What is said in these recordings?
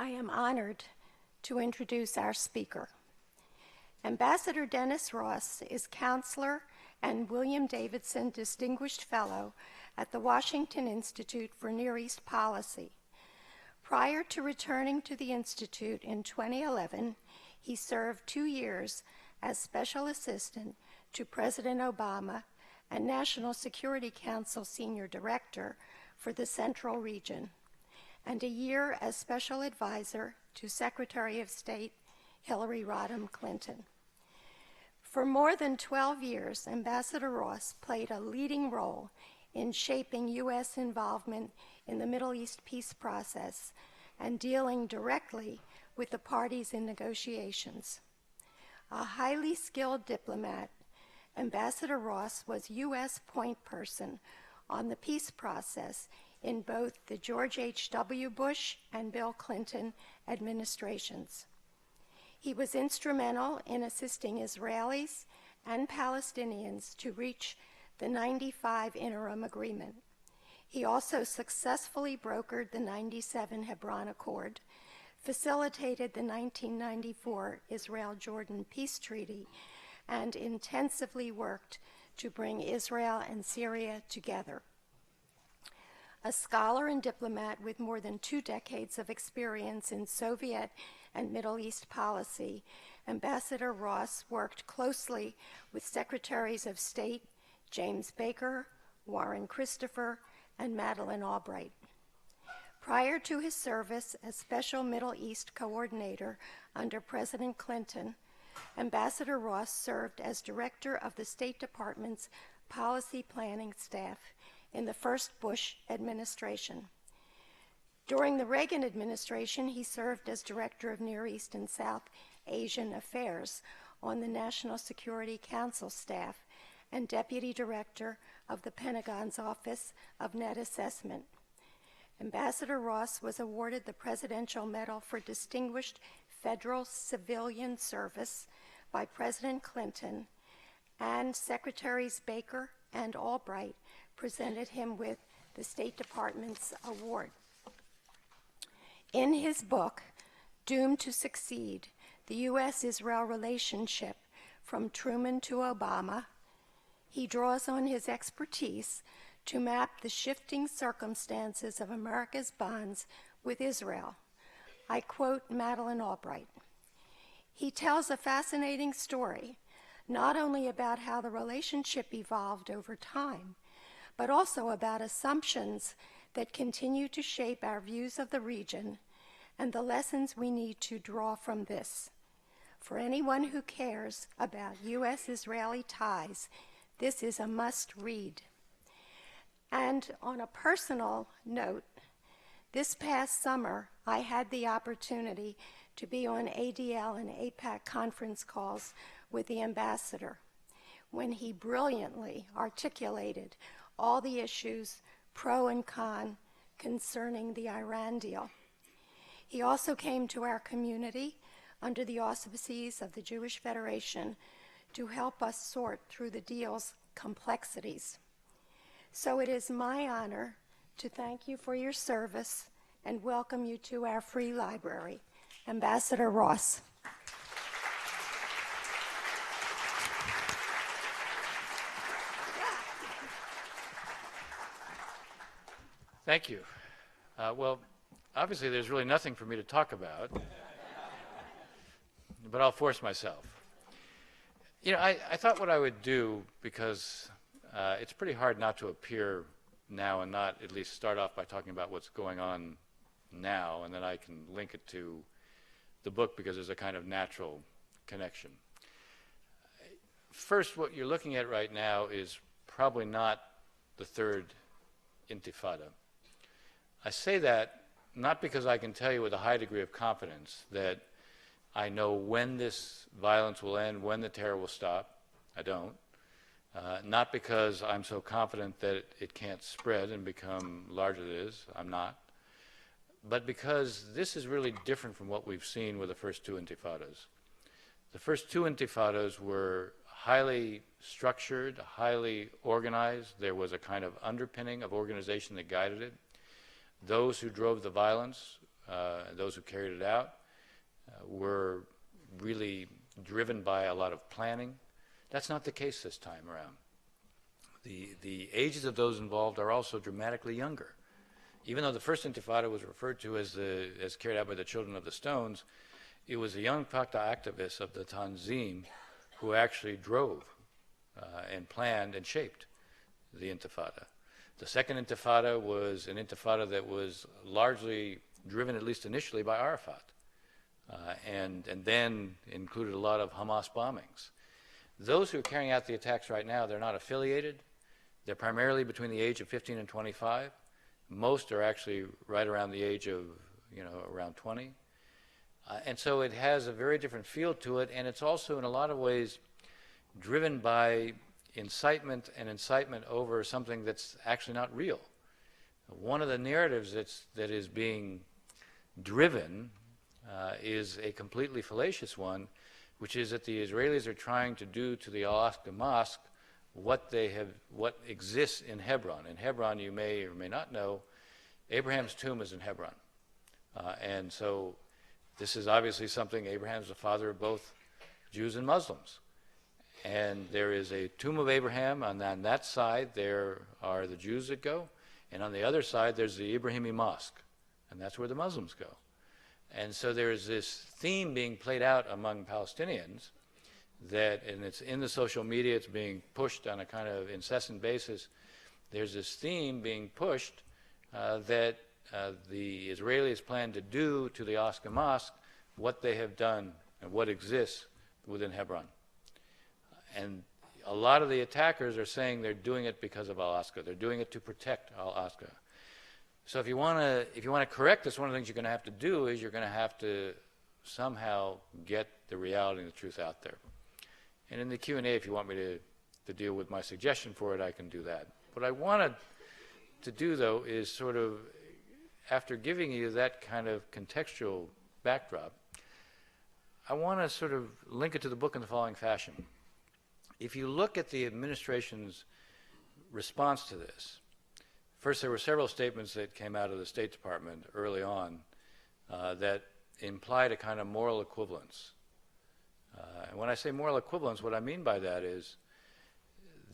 I am honored to introduce our speaker. Ambassador Dennis Ross is counselor and William Davidson Distinguished Fellow at the Washington Institute for Near East Policy. Prior to returning to the Institute in 2011, he served 2 years as Special Assistant to President Obama and National Security Council Senior Director for the Central Region, and a year as Special Advisor to Secretary of State Hillary Rodham Clinton. For more than 12 years, Ambassador Ross played a leading role in shaping U.S. involvement in the Middle East peace process and dealing directly with the parties in negotiations. A highly skilled diplomat, Ambassador Ross was U.S. point person on the peace process in both the George H.W. Bush and Bill Clinton administrations. He was instrumental in assisting Israelis and Palestinians to reach the '95 interim agreement. He also successfully brokered the '97 Hebron Accord, facilitated the 1994 Israel-Jordan Peace Treaty, and intensively worked to bring Israel and Syria together. A scholar and diplomat with more than 2 decades of experience in Soviet and Middle East policy, Ambassador Ross worked closely with Secretaries of State James Baker, Warren Christopher, and Madeleine Albright. Prior to his service as Special Middle East Coordinator under President Clinton, Ambassador Ross served as Director of the State Department's Policy Planning Staff in the first Bush administration. During the Reagan administration, he served as Director of Near East and South Asian Affairs on the National Security Council staff and Deputy Director of the Pentagon's Office of Net Assessment. Ambassador Ross was awarded the Presidential Medal for Distinguished Federal Civilian Service by President Clinton, and Secretaries Baker and Albright presented him with the State Department's award. In his book, Doomed to Succeed, the U.S.-Israel Relationship from Truman to Obama, he draws on his expertise to map the shifting circumstances of America's bonds with Israel. I quote Madeleine Albright. He tells a fascinating story, not only about how the relationship evolved over time, but also about assumptions that continue to shape our views of the region and the lessons we need to draw from this. For anyone who cares about U.S.-Israeli ties, this is a must-read. And on a personal note, this past summer, I had the opportunity to be on ADL and APAC conference calls with the ambassador when he brilliantly articulated all the issues, pro and con, concerning the Iran deal. He also came to our community under the auspices of the Jewish Federation to help us sort through the deal's complexities. So it is my honor to thank you for your service and welcome you to our free library. Ambassador Ross. Thank you. Well, obviously there's really nothing for me to talk about, but I'll force myself. You know, I thought what I would do, because it's pretty hard not to appear now and not at least start off by talking about what's going on now, and then I can link it to the book because there's a kind of natural connection. First, what you're looking at right now is probably not the Third Intifada. I say that not because I can tell you with a high degree of confidence that I know when this violence will end, when the terror will stop. I don't. Not because I'm so confident that it can't spread and become larger than it is. I'm not. But because this is really different from what we've seen with the first 2 intifadas. The first 2 intifadas were highly structured, highly organized. There was a kind of underpinning of organization that guided it. Those who drove the violence those who carried it out, were really driven by a lot of planning. That's not the case this time around. The ages of those involved are also dramatically younger. Even though the first Intifada was referred to as carried out by the Children of the Stones, it was the young Fatah activists of the Tanzim who actually drove and planned and shaped the Intifada. The second Intifada was an Intifada that was largely driven, at least initially, by Arafat, and then included a lot of Hamas bombings. Those who are carrying out the attacks right now, they're not affiliated. They're primarily between the age of 15 and 25. Most are actually right around the age of, around 20. And so it has a very different feel to it, and it's also in a lot of ways driven by incitement and incitement over something that's actually not real. One of the narratives that is being driven is a completely fallacious one, which is that the Israelis are trying to do to the Al-Aqsa Mosque what exists in Hebron. In Hebron, you may or may not know, Abraham's tomb is in Hebron. And so this is obviously something, Abraham's the father of both Jews and Muslims. And there is a tomb of Abraham, and on that side there are the Jews that go, and on the other side there's the Ibrahimi Mosque, and that's where the Muslims go. And so there is this theme being played out among Palestinians and it's in the social media, it's being pushed on a kind of incessant basis. There's this theme being pushed that the Israelis plan to do to the Al-Aqsa Mosque what they have done and what exists within Hebron. And a lot of the attackers are saying they're doing it because of Al-Aqsa. They're doing it to protect Al-Aqsa. So if you want to correct this, one of the things you're going to have to do is you're going to have to somehow get the reality and the truth out there. And in the Q&A, if you want me to deal with my suggestion for it, I can do that. What I wanted to do, though, is sort of, after giving you that kind of contextual backdrop, I want to sort of link it to the book in the following fashion. If you look at the administration's response to this, first there were several statements that came out of the State Department early on that implied a kind of moral equivalence. And when I say moral equivalence, what I mean by that is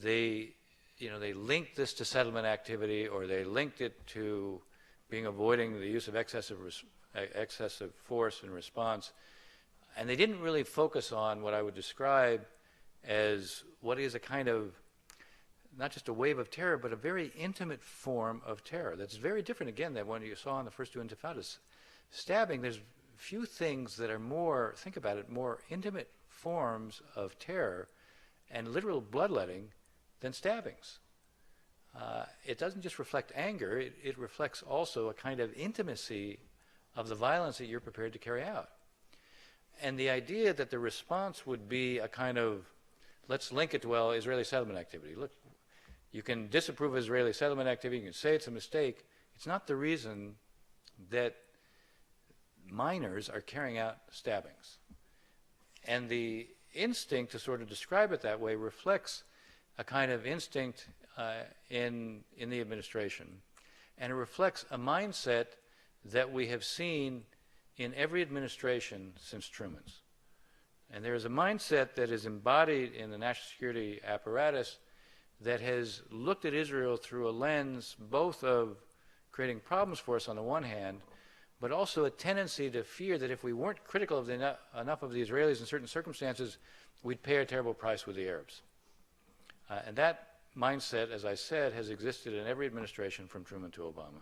they linked this to settlement activity, or they linked it to avoiding the use of excessive force in response, and they didn't really focus on what I would describe as what is a kind of, not just a wave of terror, but a very intimate form of terror that's very different, again, than what you saw in the first two Intifadas. Stabbing, there's few things that are more, think about it, more intimate forms of terror and literal bloodletting than stabbings. It doesn't just reflect anger, it reflects also a kind of intimacy of the violence that you're prepared to carry out. And the idea that the response would be a kind of, let's link it to, well, Israeli settlement activity. Look, you can disapprove of Israeli settlement activity, you can say it's a mistake. It's not the reason that minors are carrying out stabbings. And the instinct to sort of describe it that way reflects a kind of instinct in the administration. And it reflects a mindset that we have seen in every administration since Truman's. And there is a mindset that is embodied in the national security apparatus that has looked at Israel through a lens both of creating problems for us on the one hand, but also a tendency to fear that if we weren't critical of enough of the Israelis in certain circumstances, we'd pay a terrible price with the Arabs. And that mindset, as I said, has existed in every administration from Truman to Obama.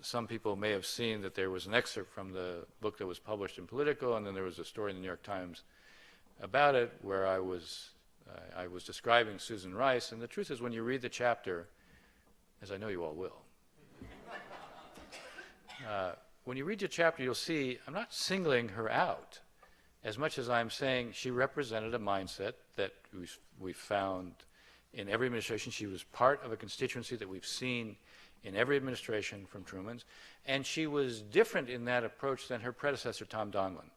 Some people may have seen that there was an excerpt from the book that was published in Politico, and then there was a story in the New York Times about it where I was describing Susan Rice, and the truth is when you read the chapter, as I know you all will, when you read your chapter, you'll see I'm not singling her out as much as I'm saying she represented a mindset that we found in every administration. She was part of a constituency that we've seen in every administration from Truman's, and she was different in that approach than her predecessor, Tom Donilon.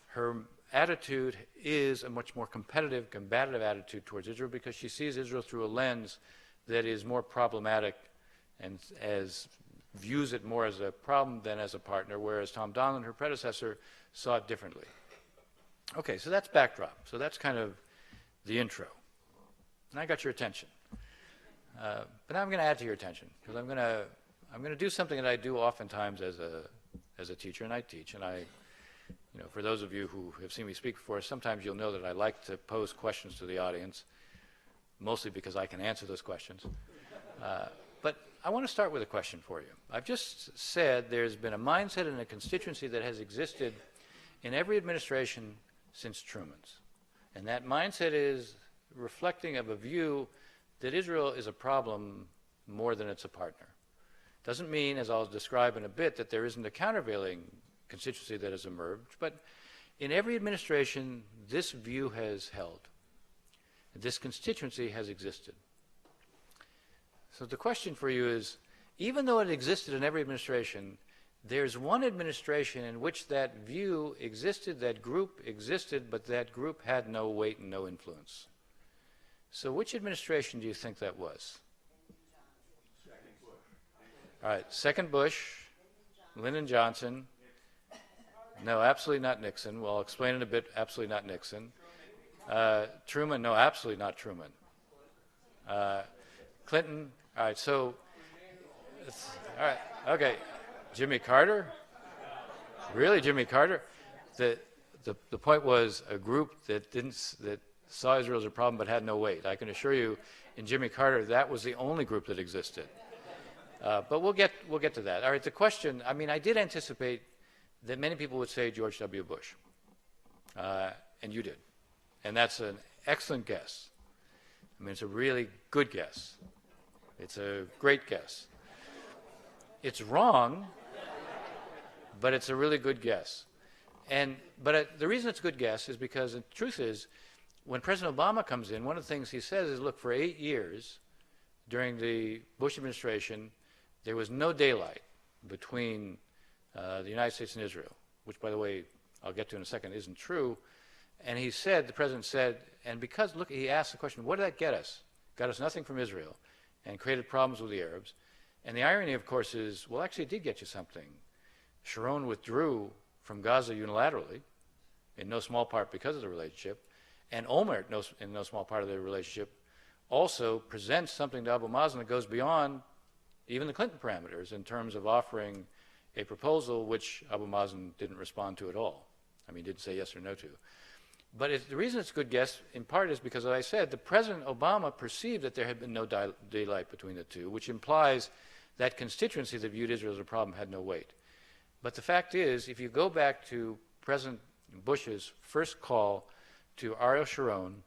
Her attitude is a much more competitive, combative attitude towards Israel because she sees Israel through a lens that is more problematic and as views it more as a problem than as a partner, whereas Tom Donilon, her predecessor, saw it differently. Okay, so that's backdrop. So that's kind of the intro. And I got your attention. But now I'm going to add to your attention, because I'm going to do something that I do oftentimes as a teacher, and I teach. And for those of you who have seen me speak before, sometimes you'll know that I like to pose questions to the audience, mostly because I can answer those questions. But I want to start with a question for you. I've just said there's been a mindset and a constituency that has existed in every administration since Truman's. And that mindset is reflecting of a view that Israel is a problem more than it's a partner. Doesn't mean, as I'll describe in a bit, that there isn't a countervailing constituency that has emerged, but in every administration, this view has held. This constituency has existed. So the question for you is, even though it existed in every administration, there's one administration in which that view existed, that group existed, but that group had no weight and no influence. So which administration do you think that was? All right, second Bush, Lyndon Johnson. No, absolutely not Nixon. Well, I'll explain in a bit, absolutely not Nixon. Truman, no, absolutely not Truman. Clinton, all right, so, all right, okay. Jimmy Carter? Really, Jimmy Carter? The point was a group that saw Israel as a problem but had no weight. I can assure you, in Jimmy Carter, that was the only group that existed. But we'll get to that. All right, the question, I mean, I did anticipate that many people would say George W. Bush, and you did. And that's an excellent guess. I mean, it's a really good guess. It's a great guess. It's wrong, but it's a really good guess. But the reason it's a good guess is because the truth is, when President Obama comes in, one of the things he says is, look, for 8 years during the Bush administration, there was no daylight between the United States and Israel, which, by the way, I'll get to in a second, isn't true. And he said, the president said, and because, look, he asked the question, what did that get us? Got us nothing from Israel and created problems with the Arabs. And the irony, of course, is, well, actually, it did get you something. Sharon withdrew from Gaza unilaterally, in no small part because of the relationship, and Olmert, in no small part of the relationship, also presents something to Abu Mazen that goes beyond even the Clinton parameters in terms of offering a proposal which Abu Mazen didn't respond to at all. I mean, didn't say yes or no to. But the reason it's a good guess, in part, is because, as I said, the President Obama perceived that there had been no daylight between the two, which implies that constituency that viewed Israel as a problem had no weight. But the fact is, if you go back to President Bush's first call to Ariel Sharon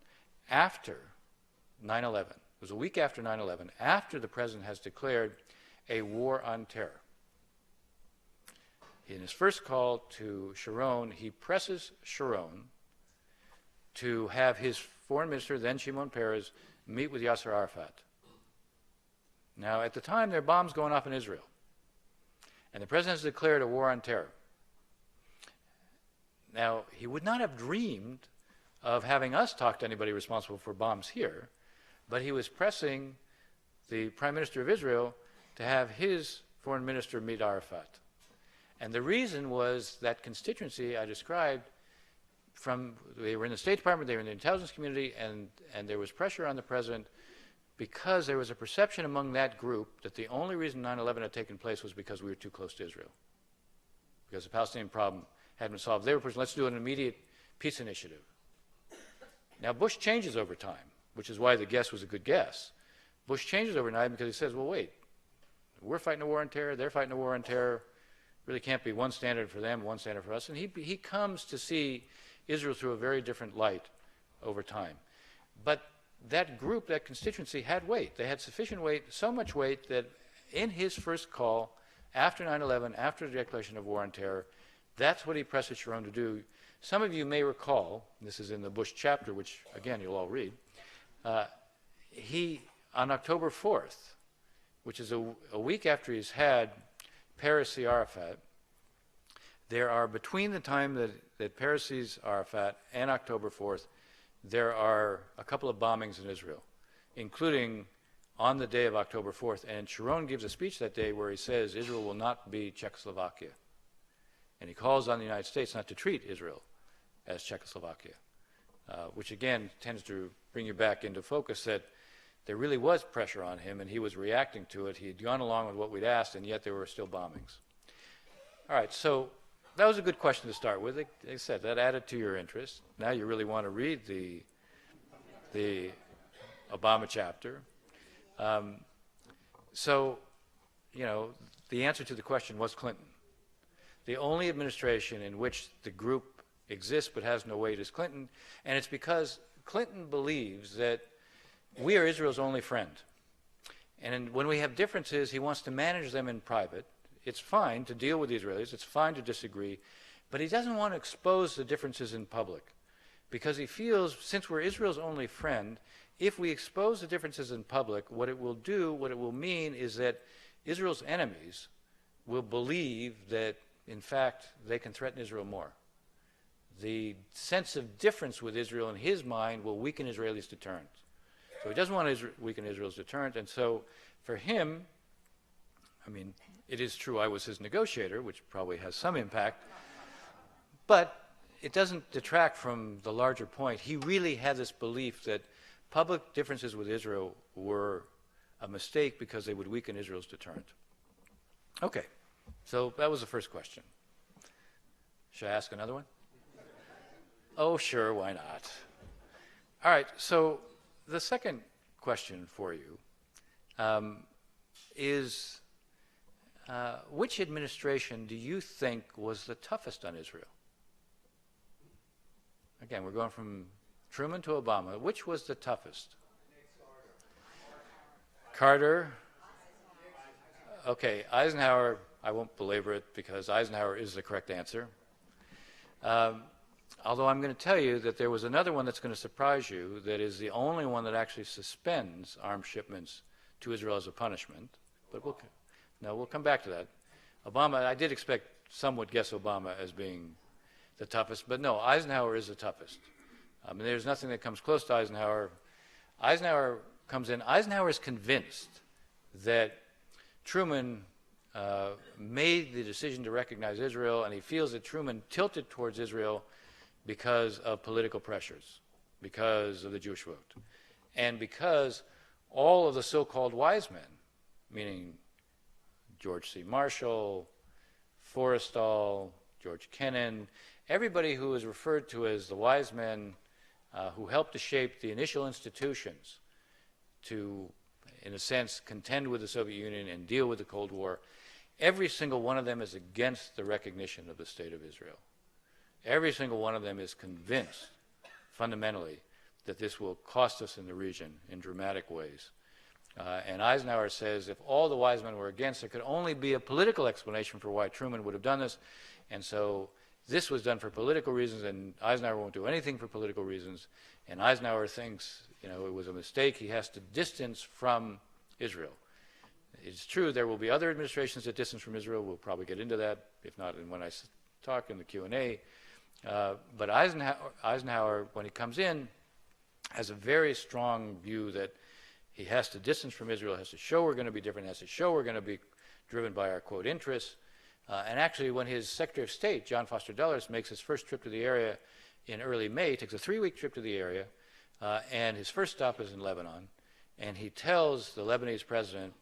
after 9/11, it was a week after 9/11, after the President has declared a war on terror. In his first call to Sharon, he presses Sharon to have his foreign minister, then Shimon Peres, meet with Yasser Arafat. Now, at the time, there are bombs going off in Israel. And the president has declared a war on terror. Now, he would not have dreamed of having us talk to anybody responsible for bombs here, but he was pressing the prime minister of Israel to have his foreign minister meet Arafat. And the reason was that constituency I described. They were in the State Department, they were in the intelligence community, and there was pressure on the president because there was a perception among that group that the only reason 9/11 had taken place was because we were too close to Israel, because the Palestinian problem hadn't been solved. They were pushing, let's do an immediate peace initiative. Now, Bush changes over time, which is why the guess was a good guess. Bush changes overnight because he says, well, wait, we're fighting a war on terror, they're fighting a war on terror. Really can't be one standard for them, one standard for us. And he comes to see Israel through a very different light over time. But that group, that constituency, had weight. They had sufficient weight, so much weight that in his first call, after 9/11, after the declaration of war on terror, that's what he presses Sharon to do. Some of you may recall, this is in the Bush chapter, which, again, you'll all read, he, on October 4th, which is a week after he's had Peres see Arafat, there are, between the time that Peres sees Arafat and October 4th, there are a couple of bombings in Israel, including on the day of October 4th, and Sharon gives a speech that day where he says Israel will not be Czechoslovakia. And he calls on the United States not to treat Israel as Czechoslovakia, which again tends to bring you back into focus that there really was pressure on him and he was reacting to it. He had gone along with what we'd asked, and yet there were still bombings. All right, so that was a good question to start with. Like I said, that added to your interest. Now you really want to read the Obama chapter. So, you know, the answer to the question was Clinton. The only administration in which the group exists but has no weight is Clinton, and it's because Clinton believes that we are Israel's only friend. And when we have differences, he wants to manage them in private. It's fine to deal with the Israelis, it's fine to disagree, but he doesn't want to expose the differences in public because he feels, since we're Israel's only friend, if we expose the differences in public, what it will mean is that Israel's enemies will believe that, in fact, they can threaten Israel more. The sense of difference with Israel in his mind will weaken Israelis' deterrence. So he doesn't want to weaken Israel's deterrent, and so for him, I mean, it is true I was his negotiator, which probably has some impact, but it doesn't detract from the larger point. He really had this belief that public differences with Israel were a mistake because they would weaken Israel's deterrent. Okay, so that was the first question. Should I ask another one? Oh, sure, why not? All right, so the second question for you is, which administration do you think was the toughest on Israel? Again, we're going from Truman to Obama. Which was the toughest? Carter. Okay, Eisenhower, I won't belabor it because Eisenhower is the correct answer. Although I'm going to tell you that there was another one that's going to surprise you that is the only one that actually suspends arms shipments to Israel as a punishment. But we'll come back to that. Obama, I did expect some would guess Obama as being the toughest, but no, Eisenhower is the toughest. I mean, there's nothing that comes close to Eisenhower. Eisenhower comes in. Eisenhower is convinced that Truman made the decision to recognize Israel, and he feels that Truman tilted towards Israel because of political pressures, because of the Jewish vote, and because all of the so-called wise men, meaning George C. Marshall, Forrestal, George Kennan, everybody who is referred to as the wise men who helped to shape the initial institutions to, in a sense, contend with the Soviet Union and deal with the Cold War, every single one of them is against the recognition of the State of Israel. Every single one of them is convinced, fundamentally, that this will cost us in the region in dramatic ways. And Eisenhower says if all the wise men were against, there could only be a political explanation for why Truman would have done this. And so this was done for political reasons, and Eisenhower won't do anything for political reasons. And Eisenhower thinks, you know, it was a mistake. He has to distance from Israel. It's true there will be other administrations that distance from Israel. We'll probably get into that, if not when I talk in the Q&A. But Eisenhower, when he comes in, has a very strong view that he has to distance from Israel, has to show we're going to be different, has to show we're going to be driven by our, quote, interests. And actually, when his Secretary of State, John Foster Dulles, makes his first trip to the area in early May, he takes a 3-week trip to the area, and his first stop is in Lebanon, and he tells the Lebanese president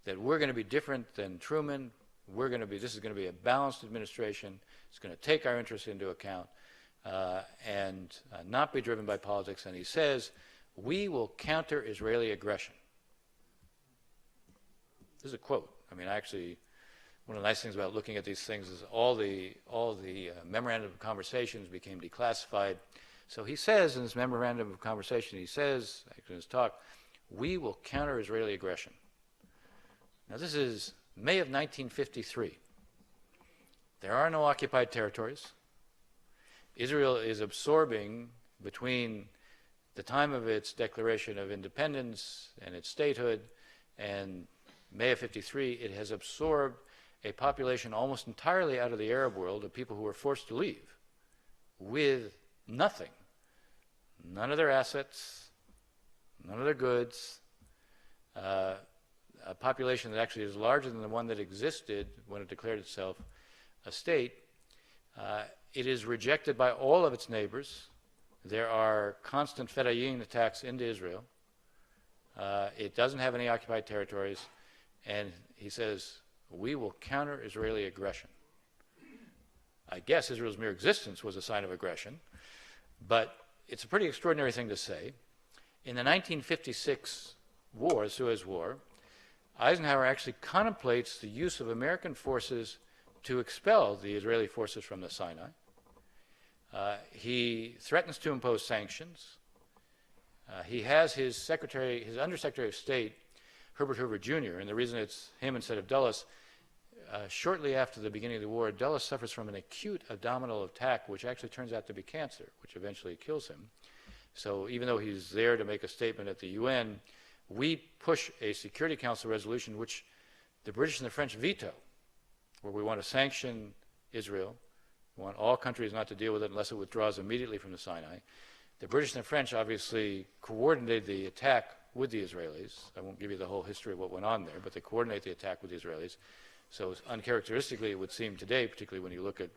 that we're going to be different than Truman, this is going to be a balanced administration, it's going to take our interests into account, and not be driven by politics, and he says, we will counter Israeli aggression. This is a quote. I mean, actually, one of the nice things about looking at these things is all the memorandum of conversations became declassified. So he says in this memorandum of conversation, he says, actually in his talk, we will counter Israeli aggression. Now this is May of 1953. There are no occupied territories. Israel is absorbing between the time of its declaration of independence and its statehood and May of 53, it has absorbed a population almost entirely out of the Arab world of people who were forced to leave with nothing. None of their assets, none of their goods, a population that actually is larger than the one that existed when it declared itself a state. It is rejected by all of its neighbors. There are constant Fedayeen attacks into Israel. It doesn't have any occupied territories. And he says, we will counter Israeli aggression. I guess Israel's mere existence was a sign of aggression, but it's a pretty extraordinary thing to say. In the 1956 war, Suez War, Eisenhower actually contemplates the use of American forces to expel the Israeli forces from the Sinai. He threatens to impose sanctions. He has his Undersecretary of State, Herbert Hoover Jr., and the reason it's him instead of Dulles, shortly after the beginning of the war, Dulles suffers from an acute abdominal attack, which actually turns out to be cancer, which eventually kills him. So even though he's there to make a statement at the UN, we push a Security Council resolution which the British and the French veto, where we want to sanction Israel. We want all countries not to deal with it unless it withdraws immediately from the Sinai. The British and the French obviously coordinated the attack with the Israelis. I won't give you the whole history of what went on there, but they coordinate the attack with the Israelis. So uncharacteristically, it would seem today, particularly when you look at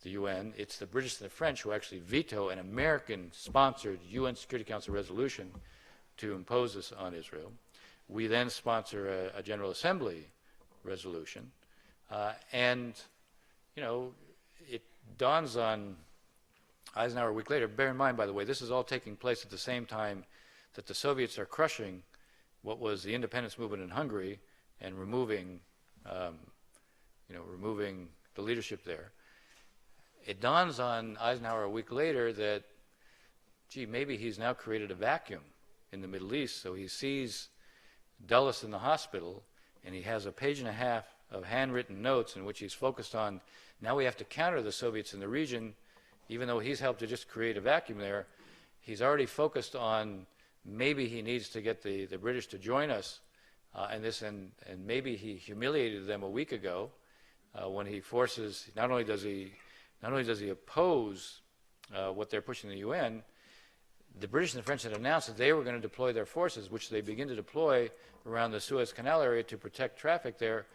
the UN, it's the British and the French who actually veto an American-sponsored UN Security Council resolution to impose this on Israel. We then sponsor a General Assembly resolution. And, you know, it dawns on Eisenhower a week later. Bear in mind, by the way, this is all taking place at the same time that the Soviets are crushing what was the independence movement in Hungary and removing the leadership there. It dawns on Eisenhower a week later that, gee, maybe he's now created a vacuum in the Middle East. So he sees Dulles in the hospital, and he has a page and a half of handwritten notes in which he's focused on, now we have to counter the Soviets in the region. Even though he's helped to just create a vacuum there, he's already focused on maybe he needs to get the British to join us and maybe he humiliated them a week ago when he forces, not only does he oppose what they're pushing in the UN, the British and the French had announced that they were going to deploy their forces, which they begin to deploy around the Suez Canal area to protect traffic there.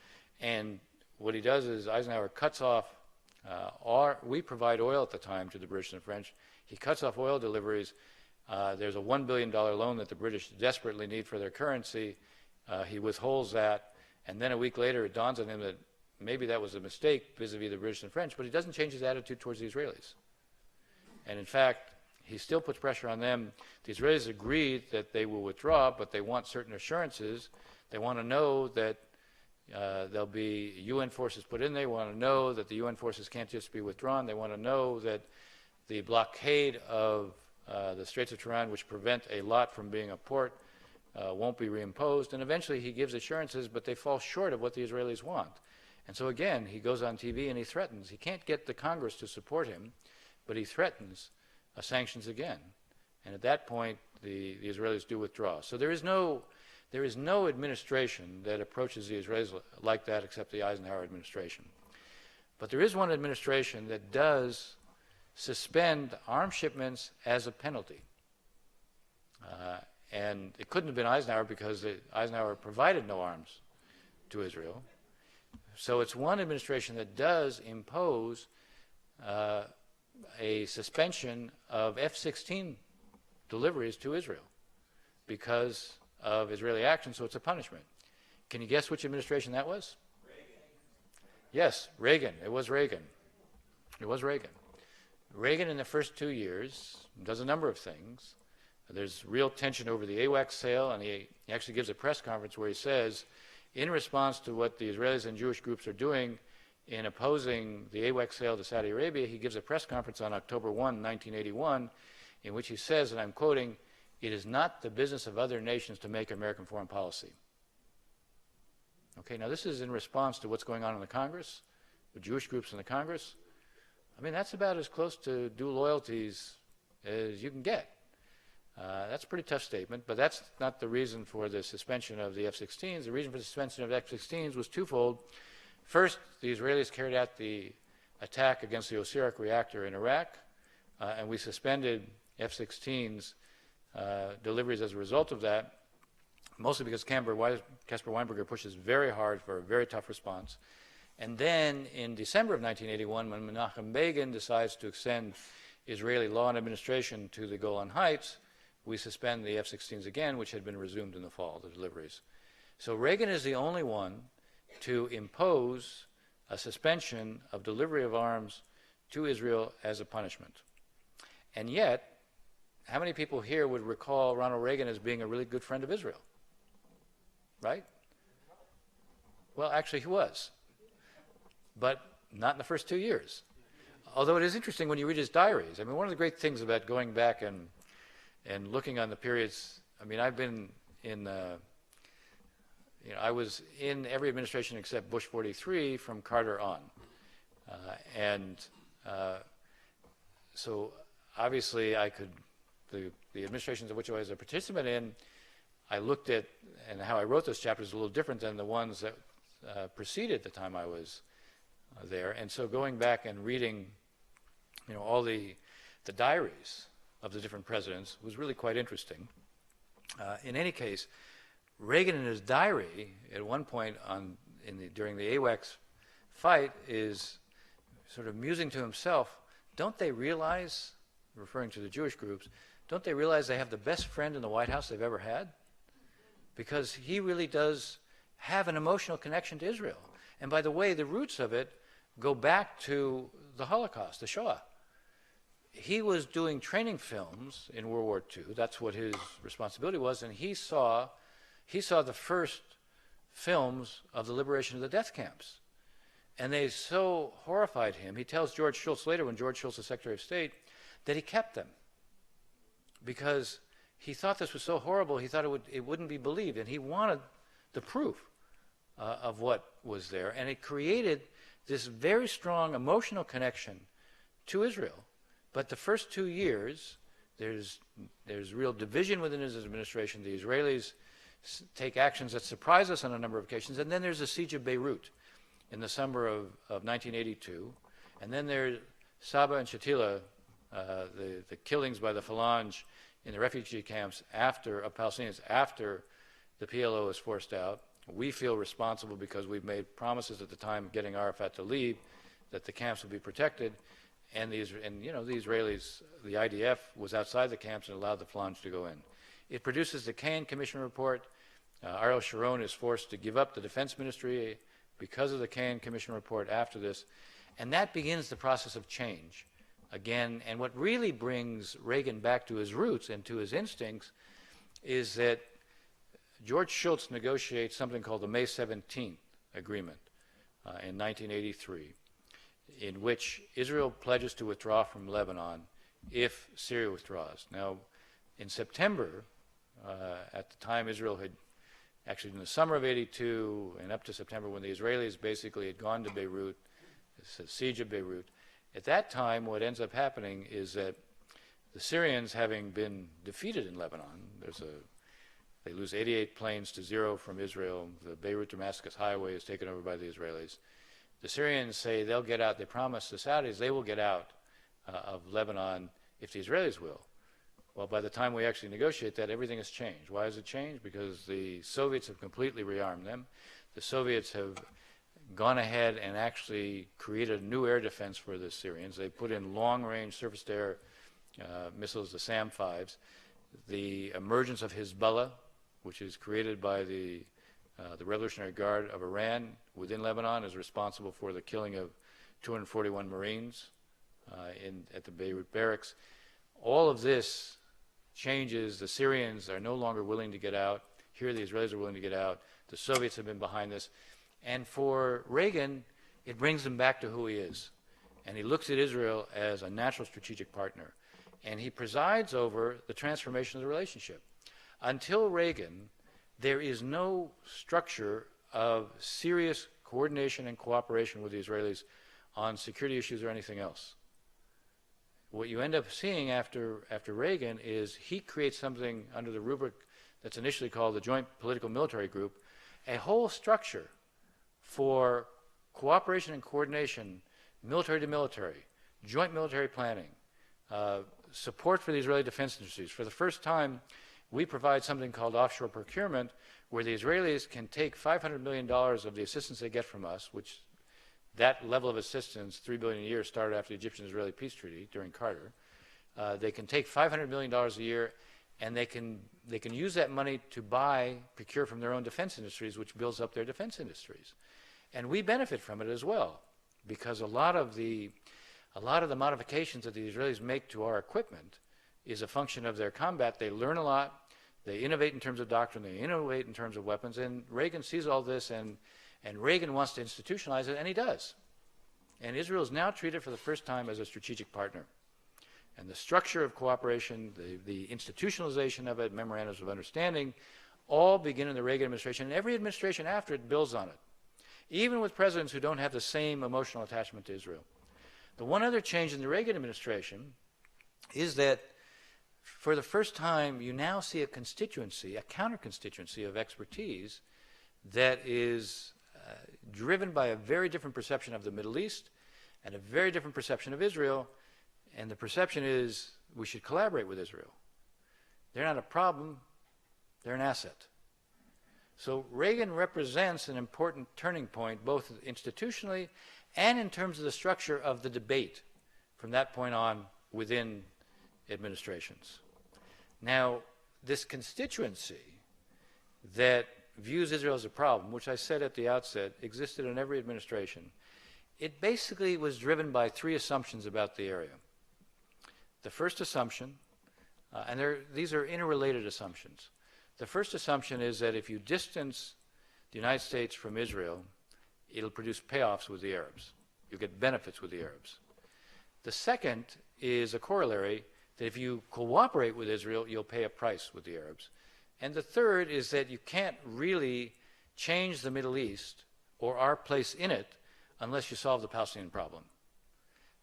And what he does is Eisenhower cuts off, we provide oil at the time to the British and the French. He cuts off oil deliveries. There's a $1 billion loan that the British desperately need for their currency. He withholds that. And then a week later, it dawns on him that maybe that was a mistake vis-a-vis the British and French, but he doesn't change his attitude towards the Israelis. And in fact, he still puts pressure on them. The Israelis agreed that they will withdraw, but they want certain assurances. They want to know that there'll be UN forces put in there. They want to know that the UN forces can't just be withdrawn. They want to know that the blockade of the Straits of Tiran, which prevent a lot from being a port, won't be reimposed. And eventually he gives assurances, but they fall short of what the Israelis want. And so again, he goes on TV and he threatens. He can't get the Congress to support him, but he threatens sanctions again. And at that point, the Israelis do withdraw. So there is no administration that approaches the Israelis like that except the Eisenhower administration. But there is one administration that does suspend arms shipments as a penalty. And it couldn't have been Eisenhower because Eisenhower provided no arms to Israel. So it's one administration that does impose a suspension of F-16 deliveries to Israel because of Israeli action, so it's a punishment. Can you guess which administration that was? Reagan. Yes, Reagan. It was Reagan. It was Reagan. Reagan in the first 2 years does a number of things. There's real tension over the AWACS sale, and he actually gives a press conference where he says, in response to what the Israelis and Jewish groups are doing in opposing the AWACS sale to Saudi Arabia, he gives a press conference on October 1, 1981, in which he says, and I'm quoting, "It is not the business of other nations to make American foreign policy." Okay, now this is in response to what's going on in the Congress, with Jewish groups in the Congress. I mean, that's about as close to dual loyalties as you can get. That's a pretty tough statement, but that's not the reason for the suspension of the F-16s. The reason for the suspension of F-16s was twofold. First, the Israelis carried out the attack against the Osirak reactor in Iraq, and we suspended F-16s deliveries as a result of that. mostly because Caspar Weinberger pushes very hard for a very tough response. And then in December of 1981, when Menachem Begin decides to extend Israeli law and administration to the Golan Heights, we suspend the F-16s again, which had been resumed in the fall, the deliveries. So Reagan is the only one to impose a suspension of delivery of arms to Israel as a punishment. And yet, how many people here would recall Ronald Reagan as being a really good friend of Israel? Right? Well, actually, he was. But not in the first 2 years. Although it is interesting when you read his diaries. I mean, one of the great things about going back and looking on the periods, I mean, I've been in, I was in every administration except Bush 43 from Carter on. So obviously I could, the administrations of which I was a participant in, I looked at, and how I wrote those chapters is a little different than the ones that preceded the time I was there. And so going back and reading, all the diaries of the different presidents was really quite interesting. In any case, Reagan in his diary at one point during the AWACS fight is sort of musing to himself, don't they realize, referring to the Jewish groups, don't they realize they have the best friend in the White House they've ever had? Because he really does have an emotional connection to Israel. And by the way, the roots of it go back to the Holocaust, the Shoah. He was doing training films in World War II. That's what his responsibility was. And he saw the first films of the liberation of the death camps. And they so horrified him. He tells George Shultz later, when George Shultz was Secretary of State, that he kept them because he thought this was so horrible, he thought it wouldn't be believed. And he wanted the proof of what was there. And it created this very strong emotional connection to Israel. But the first 2 years, there's real division within his administration. The Israelis take actions that surprise us on a number of occasions. And then there's the siege of Beirut in the summer of 1982. And then there's Saba and Shatila, the killings by the Phalange in the refugee camps of Palestinians after the PLO was forced out. We feel responsible because we've made promises at the time getting Arafat to leave that the camps would be protected. And the Israelis, the IDF was outside the camps and allowed the Phalange to go in. It produces the Cain Commission report. Ariel Sharon is forced to give up the defense ministry because of the Cain Commission report after this. And that begins the process of change again. And what really brings Reagan back to his roots and to his instincts is that George Shultz negotiates something called the May 17th Agreement in 1983, in which Israel pledges to withdraw from Lebanon if Syria withdraws. Now, in September, at the time Israel had, actually in the summer of 82 and up to September, when the Israelis basically had gone to Beirut, the siege of Beirut, at that time what ends up happening is that the Syrians, having been defeated in Lebanon, they lose 88 planes to 0 from Israel, the Beirut-Damascus highway is taken over by the Israelis. The Syrians say they'll get out, they promise the Saudis they will get out of Lebanon if the Israelis will. Well, by the time we actually negotiate that, everything has changed. Why has it changed? Because the Soviets have completely rearmed them. The Soviets have gone ahead and actually created a new air defense for the Syrians. They put in long-range surface-to-air missiles, the SAM-5s. The emergence of Hezbollah, which is created by the Revolutionary Guard of Iran within Lebanon, is responsible for the killing of 241 Marines at the Beirut barracks. All of this changes. The Syrians are no longer willing to get out. Here the Israelis are willing to get out. The Soviets have been behind this. And for Reagan, it brings him back to who he is. And he looks at Israel as a natural strategic partner. And he presides over the transformation of the relationship. Until Reagan, there is no structure of serious coordination and cooperation with the Israelis on security issues or anything else. What you end up seeing after Reagan is he creates something under the rubric that's initially called the Joint Political Military Group, a whole structure for cooperation and coordination, military to military, joint military planning, support for the Israeli defense industries. For the first time, we provide something called offshore procurement, where the Israelis can take $500 million of the assistance they get from us, which that level of assistance, $3 billion a year, started after the Egyptian-Israeli peace treaty during Carter. They can take $500 million a year, and they can use that money to procure from their own defense industries, which builds up their defense industries. And we benefit from it as well, because a lot of the modifications that the Israelis make to our equipment is a function of their combat. They learn a lot, they innovate in terms of doctrine, they innovate in terms of weapons, and Reagan sees all this, and Reagan wants to institutionalize it, and he does. And Israel is now treated for the first time as a strategic partner. And the structure of cooperation, the institutionalization of it, memorandums of understanding, all begin in the Reagan administration, and every administration after it builds on it, even with presidents who don't have the same emotional attachment to Israel. The one other change in the Reagan administration is that for the first time, you now see a constituency, a counter-constituency of expertise that is driven by a very different perception of the Middle East and a very different perception of Israel. And the perception is we should collaborate with Israel. They're not a problem, they're an asset. So Reagan represents an important turning point, both institutionally and in terms of the structure of the debate from that point on within administrations. Now, this constituency that views Israel as a problem, which I said at the outset existed in every administration, it basically was driven by three assumptions about the area. The first assumption, and these are interrelated assumptions. The first assumption is that if you distance the United States from Israel, it'll produce payoffs with the Arabs. You'll get benefits with the Arabs. The second is a corollary that if you cooperate with Israel, you'll pay a price with the Arabs. And the third is that you can't really change the Middle East or our place in it unless you solve the Palestinian problem.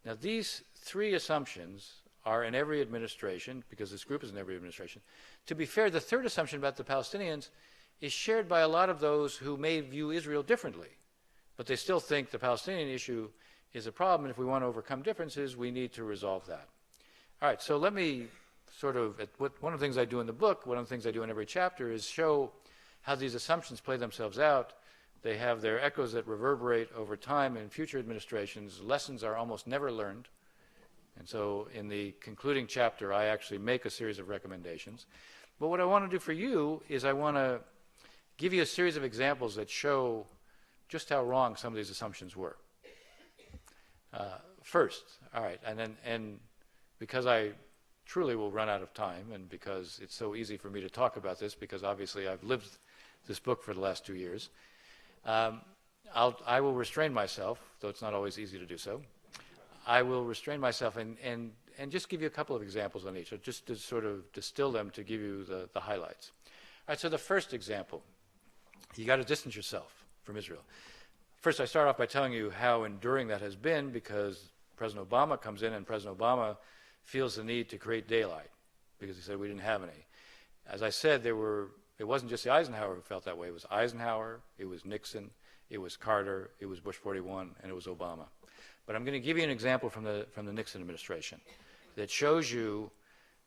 Now, these three assumptions are in every administration, because this group is in every administration. To be fair, the third assumption about the Palestinians is shared by a lot of those who may view Israel differently, but they still think the Palestinian issue is a problem, and if we want to overcome differences, we need to resolve that. All right, so let me sort of, one of the things I do in the book, one of the things I do in every chapter is show how these assumptions play themselves out. They have their echoes that reverberate over time in future administrations. Lessons are almost never learned. And so in the concluding chapter, I actually make a series of recommendations. But what I want to do for you is I want to give you a series of examples that show just how wrong some of these assumptions were. First, all right, and because I truly will run out of time, and because it's so easy for me to talk about this, because obviously I've lived this book for the last 2 years, I will restrain myself, though it's not always easy to do so. I will restrain myself and just give you a couple of examples on each, just to sort of distill them to give you the highlights. All right, so the first example, you got to distance yourself from Israel. First, I start off by telling you how enduring that has been, because President Obama comes in, and President Obama feels the need to create daylight, because he said we didn't have any. As I said, it wasn't just the Eisenhower who felt that way. It was Eisenhower, it was Nixon, it was Carter, it was Bush 41, and it was Obama. But I'm going to give you an example from the Nixon administration that shows you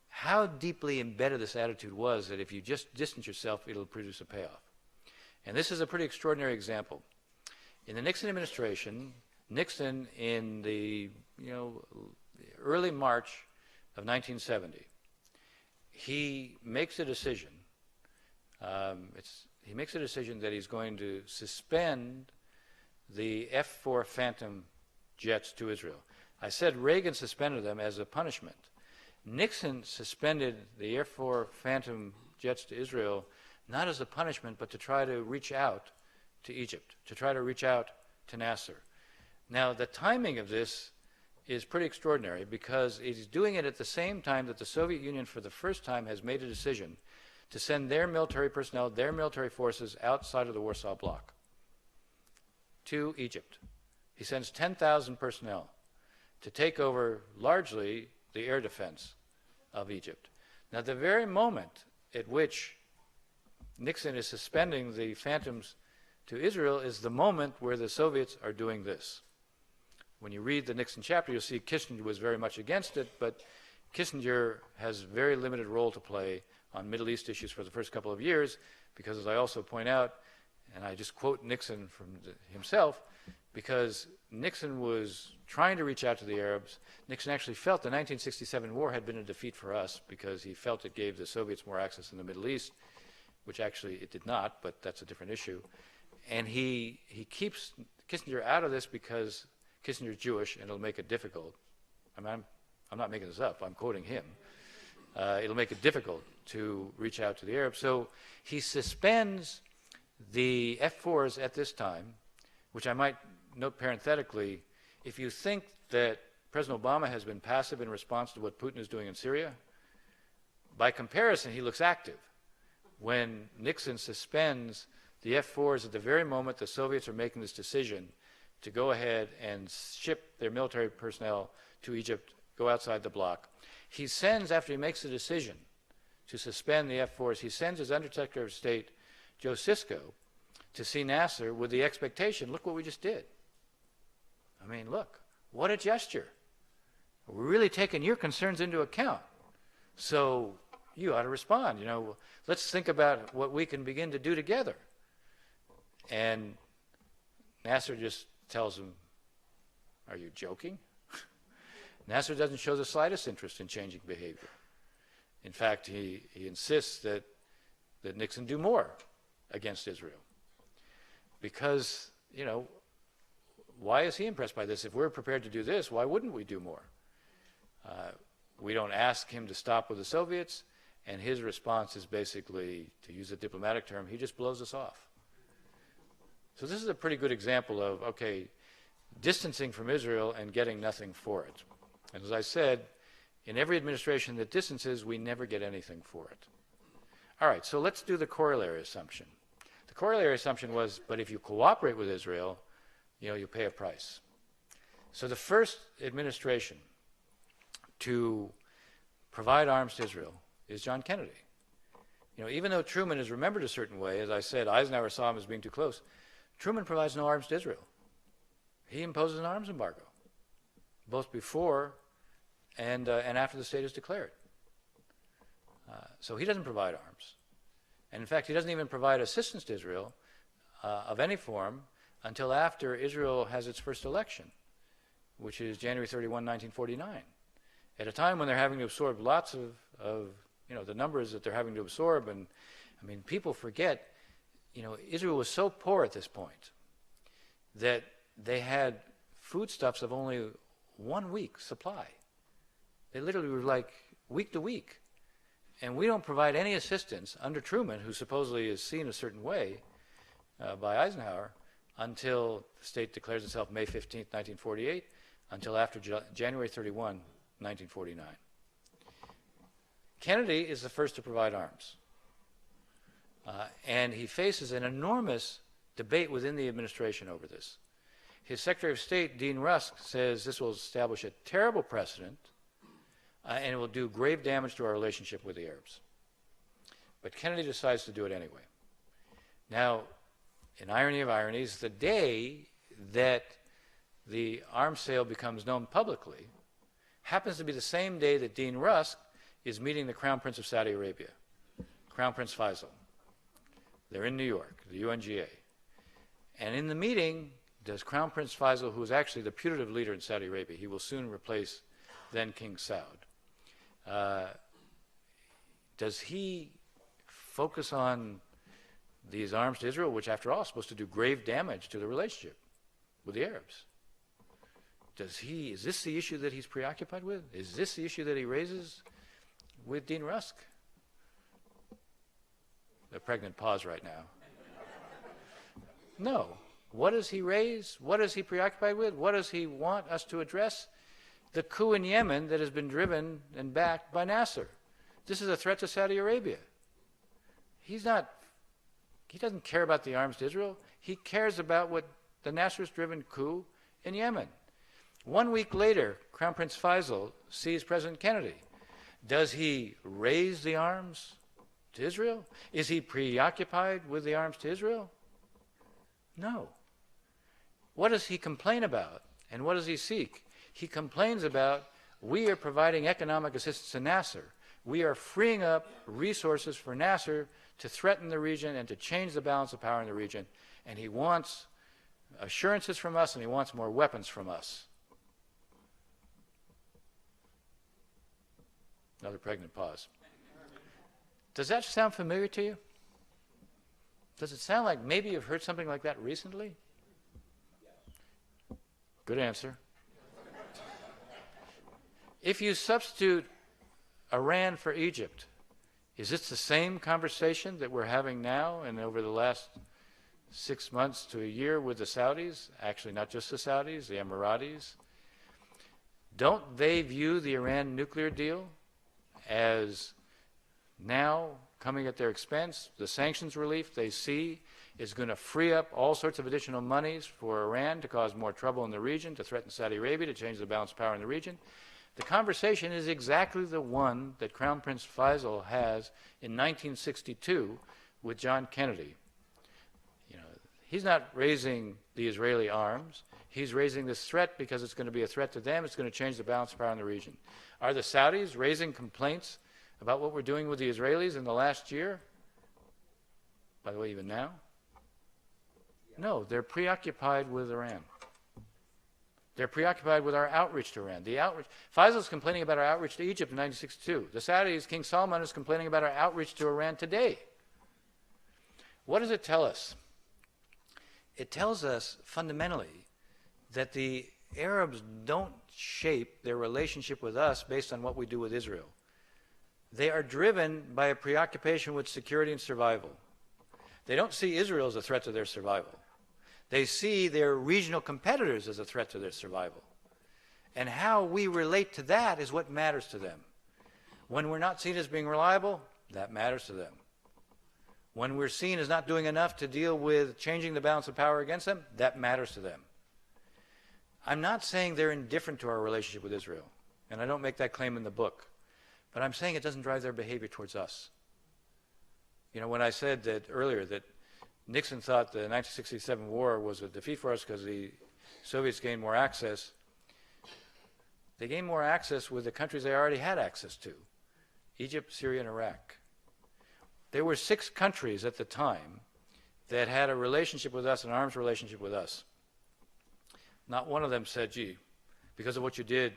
how deeply embedded this attitude was, that if you just distance yourself, it'll produce a payoff. And this is a pretty extraordinary example. In the Nixon administration, Nixon, in the early March of 1970, he makes a decision. He makes a decision that he's going to suspend the F-4 Phantom jets to Israel. I said Reagan suspended them as a punishment. Nixon suspended the F-4 Phantom jets to Israel not as a punishment, but to try to reach out to Egypt, to try to reach out to Nasser. Now, the timing of this is pretty extraordinary, because he's doing it at the same time that the Soviet Union, for the first time, has made a decision to send their military personnel, their military forces outside of the Warsaw Bloc to Egypt. He sends 10,000 personnel to take over largely the air defense of Egypt. Now, the very moment at which Nixon is suspending the Phantoms to Israel is the moment where the Soviets are doing this. When you read the Nixon chapter, you'll see Kissinger was very much against it, but Kissinger has very limited role to play on Middle East issues for the first couple of years, because as I also point out, and I just quote Nixon from himself, because Nixon was trying to reach out to the Arabs. Nixon actually felt the 1967 war had been a defeat for us because he felt it gave the Soviets more access in the Middle East, which actually it did not, but that's a different issue. And he keeps Kissinger out of this because Kissinger's Jewish and it'll make it difficult. I mean, I'm not making this up, I'm quoting him. It'll make it difficult to reach out to the Arabs. So he suspends the F-4s at this time, which I might note parenthetically, if you think that President Obama has been passive in response to what Putin is doing in Syria, by comparison, he looks active. When Nixon suspends the F-4s at the very moment the Soviets are making this decision to go ahead and ship their military personnel to Egypt, go outside the bloc, he sends, after he makes the decision to suspend the F-4s, he sends his Undersecretary of State, Joe Sisko, to see Nasser with the expectation, look what we just did. I mean, look, what a gesture. We're really taking your concerns into account. So you ought to respond. You know, let's think about what we can begin to do together. And Nasser just tells him, are you joking? Nasser doesn't show the slightest interest in changing behavior. In fact, he insists that Nixon do more against Israel. Because, you know, why is he impressed by this? If we're prepared to do this, why wouldn't we do more? We don't ask him to stop with the Soviets, and his response is basically, to use a diplomatic term, he just blows us off. So this is a pretty good example of, okay, distancing from Israel and getting nothing for it. And as I said, in every administration that distances, we never get anything for it. All right, so let's do the corollary assumption. The corollary assumption was, but if you cooperate with Israel, you know, you pay a price. So the first administration to provide arms to Israel is John Kennedy. You know, even though Truman is remembered a certain way, as I said, Eisenhower saw him as being too close, Truman provides no arms to Israel. He imposes an arms embargo, both before and after the state is declared. So he doesn't provide arms. And in fact, he doesn't even provide assistance to Israel of any form until after Israel has its first election, which is January 31, 1949, at a time when they're having to absorb lots of you know, the numbers that they're having to absorb. And I mean, people forget, you know, Israel was so poor at this point that they had foodstuffs of only 1 week's supply. They literally were like week to week. And we don't provide any assistance under Truman, who supposedly is seen a certain way by Eisenhower, until the state declares itself May 15, 1948, until after January 31, 1949. Kennedy is the first to provide arms. And he faces an enormous debate within the administration over this. His Secretary of State, Dean Rusk, says this will establish a terrible precedent and it will do grave damage to our relationship with the Arabs. But Kennedy decides to do it anyway. Now, in irony of ironies, the day that the arms sale becomes known publicly happens to be the same day that Dean Rusk is meeting the Crown Prince of Saudi Arabia, Crown Prince Faisal. They're in New York, the UNGA. And in the meeting, does Crown Prince Faisal, who is actually the putative leader in Saudi Arabia, he will soon replace then King Saud, does he focus on these arms to Israel, which after all is supposed to do grave damage to the relationship with the Arabs? Is this the issue that he's preoccupied with? Is this the issue that he raises with Dean Rusk? A pregnant pause right now. No. What does he raise? What is he preoccupied with? What does he want us to address? The coup in Yemen that has been driven and backed by Nasser. This is a threat to Saudi Arabia. He doesn't care about the arms to Israel. He cares about what the Nasserist-driven coup in Yemen. 1 week later, Crown Prince Faisal sees President Kennedy. Does he raise the arms to Israel? Is he preoccupied with the arms to Israel? No. What does he complain about, and what does he seek? He complains about, we are providing economic assistance to Nasser. we are freeing up resources for Nasser to threaten the region and to change the balance of power in the region. And he wants assurances from us, and he wants more weapons from us. Another pregnant pause. Does that sound familiar to you? Does it sound like maybe you've heard something like that recently? Good answer. If you substitute Iran for Egypt, is this the same conversation that we're having now and over the last 6 months to a year with the Saudis? Actually, not just the Saudis, the Emiratis. Don't they view the Iran nuclear deal as now coming at their expense? The sanctions relief they see is going to free up all sorts of additional monies for Iran to cause more trouble in the region, to threaten Saudi Arabia, to change the balance of power in the region. The conversation is exactly the one that Crown Prince Faisal has in 1962 with John Kennedy. You know, he's not raising the Israeli arms. He's raising this threat because it's going to be a threat to them. It's going to change the balance of power in the region. Are the Saudis raising complaints about what we're doing with the Israelis in the last year? By the way, even now? No, they're preoccupied with Iran. They're preoccupied with our outreach to Iran. Faisal's complaining about our outreach to Egypt in 1962. The Saudis, King Salman, is complaining about our outreach to Iran today. What does it tell us? It tells us fundamentally that the Arabs don't shape their relationship with us based on what we do with Israel. They are driven by a preoccupation with security and survival. They don't see Israel as a threat to their survival. They see their regional competitors as a threat to their survival. And how we relate to that is what matters to them. When we're not seen as being reliable, that matters to them. When we're seen as not doing enough to deal with changing the balance of power against them, that matters to them. I'm not saying they're indifferent to our relationship with Israel, and I don't make that claim in the book, but I'm saying it doesn't drive their behavior towards us. You know, when I said that earlier that Nixon thought the 1967 war was a defeat for us because the Soviets gained more access, they gained more access with the countries they already had access to: Egypt, Syria, and Iraq. There were 6 countries at the time that had a relationship with us, an arms relationship with us. Not one of them said, gee, because of what you did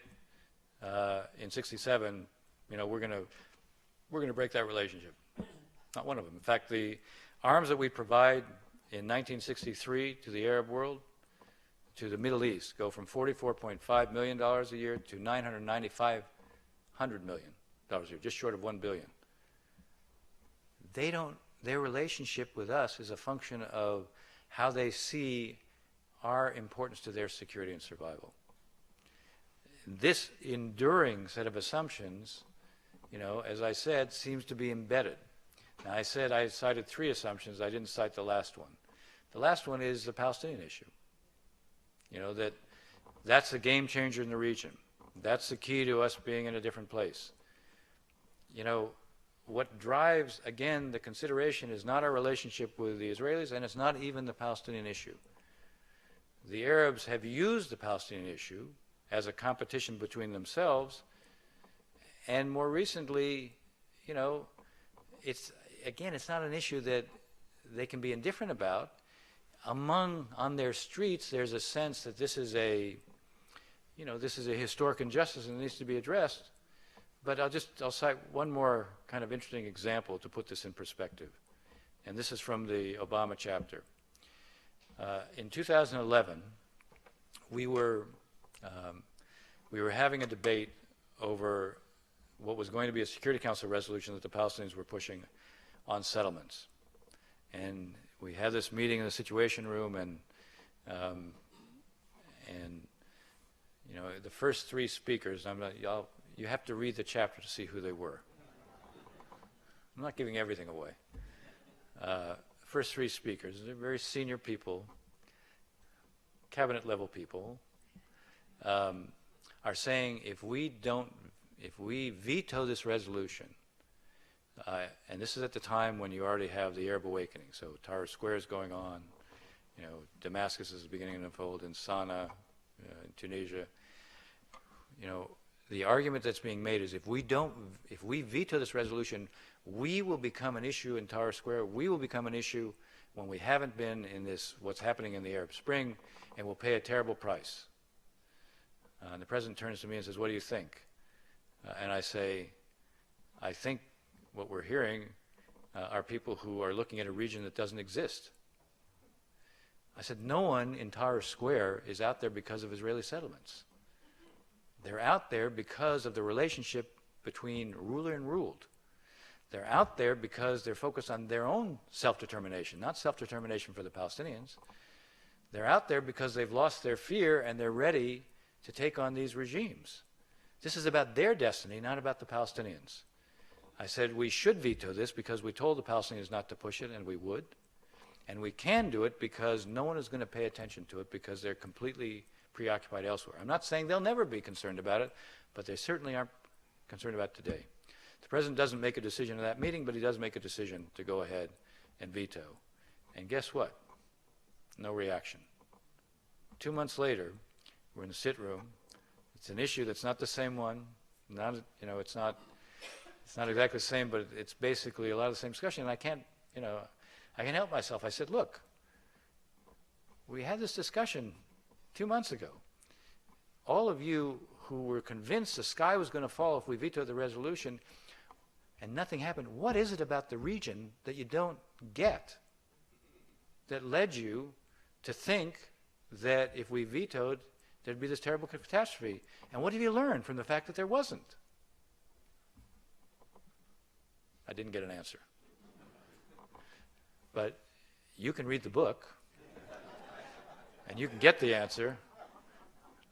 in 67, you know, we're going to break that relationship. Not one of them. In fact, the arms that we provide in 1963 to the Arab world, to the Middle East, go from $44.5 million a year to $995 million a year, just short of $1 billion. Their relationship with us is a function of how they see our importance to their security and survival. This enduring set of assumptions, you know, as I said, seems to be embedded. Now, I said I cited 3 assumptions. I didn't cite the last one. The last one is the Palestinian issue. You know, that's the game changer in the region. That's the key to us being in a different place. You know, what drives, again, the consideration is not our relationship with the Israelis, and it's not even the Palestinian issue. The Arabs have used the Palestinian issue as a competition between themselves, and more recently, you know, it's not an issue that they can be indifferent about. On their streets, there's a sense that this is a historic injustice and it needs to be addressed. But I'll cite one more kind of interesting example to put this in perspective. And this is from the Obama chapter. In 2011, we were having a debate over what was going to be a Security Council resolution that the Palestinians were pushing on settlements. And we had this meeting in the Situation Room, and you know, the first 3 speakers, you have to read the chapter to see who they were. I'm not giving everything away. First 3 speakers, they're very senior people, cabinet level people, are saying if we veto this resolution, and this is at the time when you already have the Arab awakening, so Tahrir Square is going on, you know, Damascus is beginning to unfold in Sana'a, in Tunisia, you know, the argument that's being made is if we veto this resolution, we will become an issue in Tahrir Square. We will become an issue when we haven't been in this, what's happening in the Arab Spring, and we'll pay a terrible price. And the president turns to me and says, what do you think? And I say, I think what we're hearing are people who are looking at a region that doesn't exist. I said, no one in Tahrir Square is out there because of Israeli settlements. They're out there because of the relationship between ruler and ruled. They're out there because they're focused on their own self-determination, not self-determination for the Palestinians. They're out there because they've lost their fear and they're ready to take on these regimes. This is about their destiny, not about the Palestinians. I said we should veto this because we told the Palestinians not to push it, and we would. And we can do it because no one is going to pay attention to it because they're completely preoccupied elsewhere. I'm not saying they'll never be concerned about it, but they certainly aren't concerned about it today. The president doesn't make a decision in that meeting, but he does make a decision to go ahead and veto. And guess what? No reaction. 2 months later, we're in the sit room. It's an issue that's not the same one. Not, you know, it's not exactly the same, but it's basically a lot of the same discussion. And I can't help myself. I said, look, we had this discussion 2 months ago. All of you who were convinced the sky was going to fall if we vetoed the resolution and nothing happened, what is it about the region that you don't get that led you to think that if we vetoed, there'd be this terrible catastrophe? And what have you learned from the fact that there wasn't? I didn't get an answer. But you can read the book, and you can get the answer.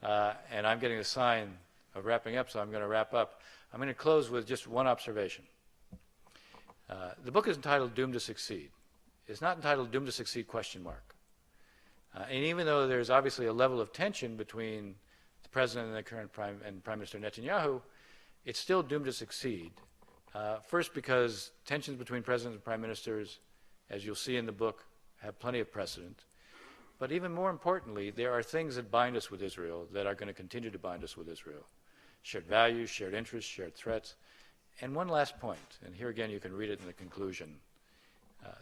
And I'm getting a sign of wrapping up, so I'm going to wrap up. I'm going to close with just one observation. The book is entitled Doomed to Succeed. It's not entitled Doomed to Succeed ? And even though there's obviously a level of tension between the president and the current Prime Minister Netanyahu, it's still doomed to succeed. First, because tensions between presidents and prime ministers, as you'll see in the book, have plenty of precedent. But even more importantly, there are things that bind us with Israel that are going to continue to bind us with Israel. Shared values, shared interests, shared threats. And one last point, and here again you can read it in the conclusion.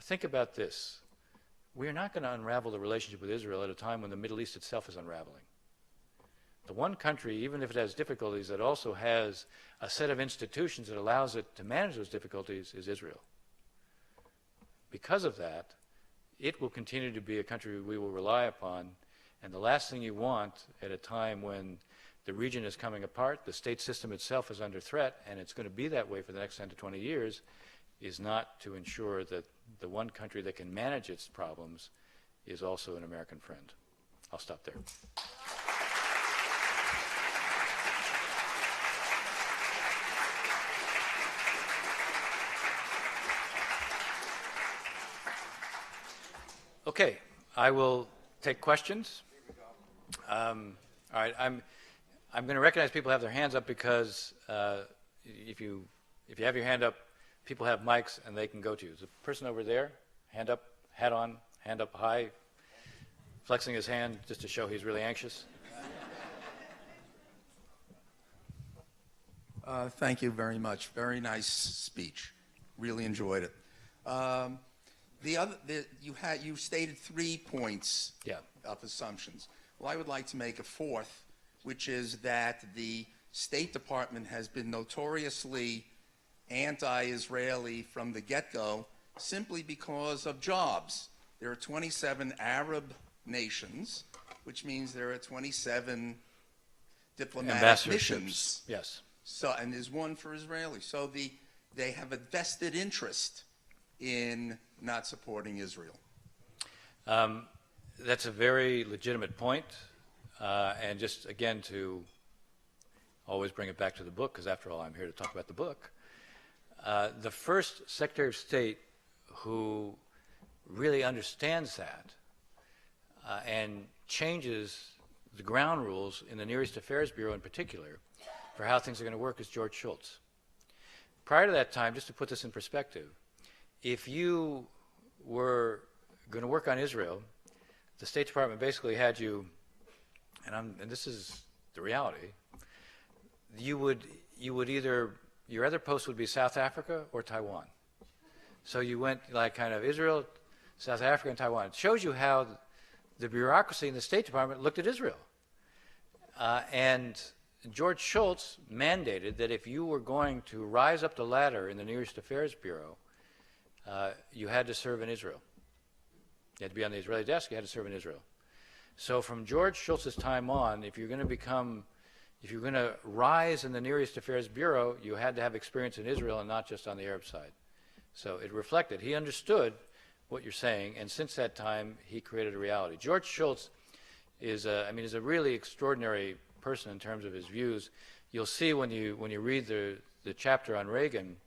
Think about this. We are not going to unravel the relationship with Israel at a time when the Middle East itself is unraveling. The one country, even if it has difficulties, that also has a set of institutions that allows it to manage those difficulties is Israel. Because of that, it will continue to be a country we will rely upon, and the last thing you want at a time when the region is coming apart, the state system itself is under threat, and it's going to be that way for the next 10 to 20 years, is not to ensure that the one country that can manage its problems is also an American friend. I'll stop there. Okay, I will take questions. All right, I'm going to recognize people have their hands up because if you have your hand up, people have mics and they can go to you. There's a person over there, hand up, hat on, hand up high, flexing his hand just to show he's really anxious. Thank you very much. Very nice speech. Really enjoyed it. You stated 3 points of assumptions. Well, I would like to make a fourth, which is that the State Department has been notoriously anti-Israeli from the get-go simply because of jobs. There are 27 Arab nations, which means there are 27 diplomatic missions. Yes. So, and there's one for Israelis. So they have a vested interest in not supporting Israel. That's a very legitimate point. And just, again, to always bring it back to the book, because after all, I'm here to talk about the book. The first Secretary of State who really understands that and changes the ground rules in the Near East Affairs Bureau in particular for how things are going to work is George Shultz. Prior to that time, just to put this in perspective, if you were going to work on Israel, the State Department basically had you, and this is the reality, you would either, your other post would be South Africa or Taiwan. So you went like kind of Israel, South Africa, and Taiwan. It shows you how the bureaucracy in the State Department looked at Israel. And George Shultz mandated that if you were going to rise up the ladder in the Near East Affairs Bureau, you had to serve in Israel. You had to be on the Israeli desk, you had to serve in Israel. So from George Shultz's time on, if you're going to rise in the Near East Affairs Bureau, you had to have experience in Israel and not just on the Arab side. So it reflected. He understood what you're saying, and since that time, he created a reality. George Shultz is a really extraordinary person in terms of his views. You'll see when you read the chapter on Reagan,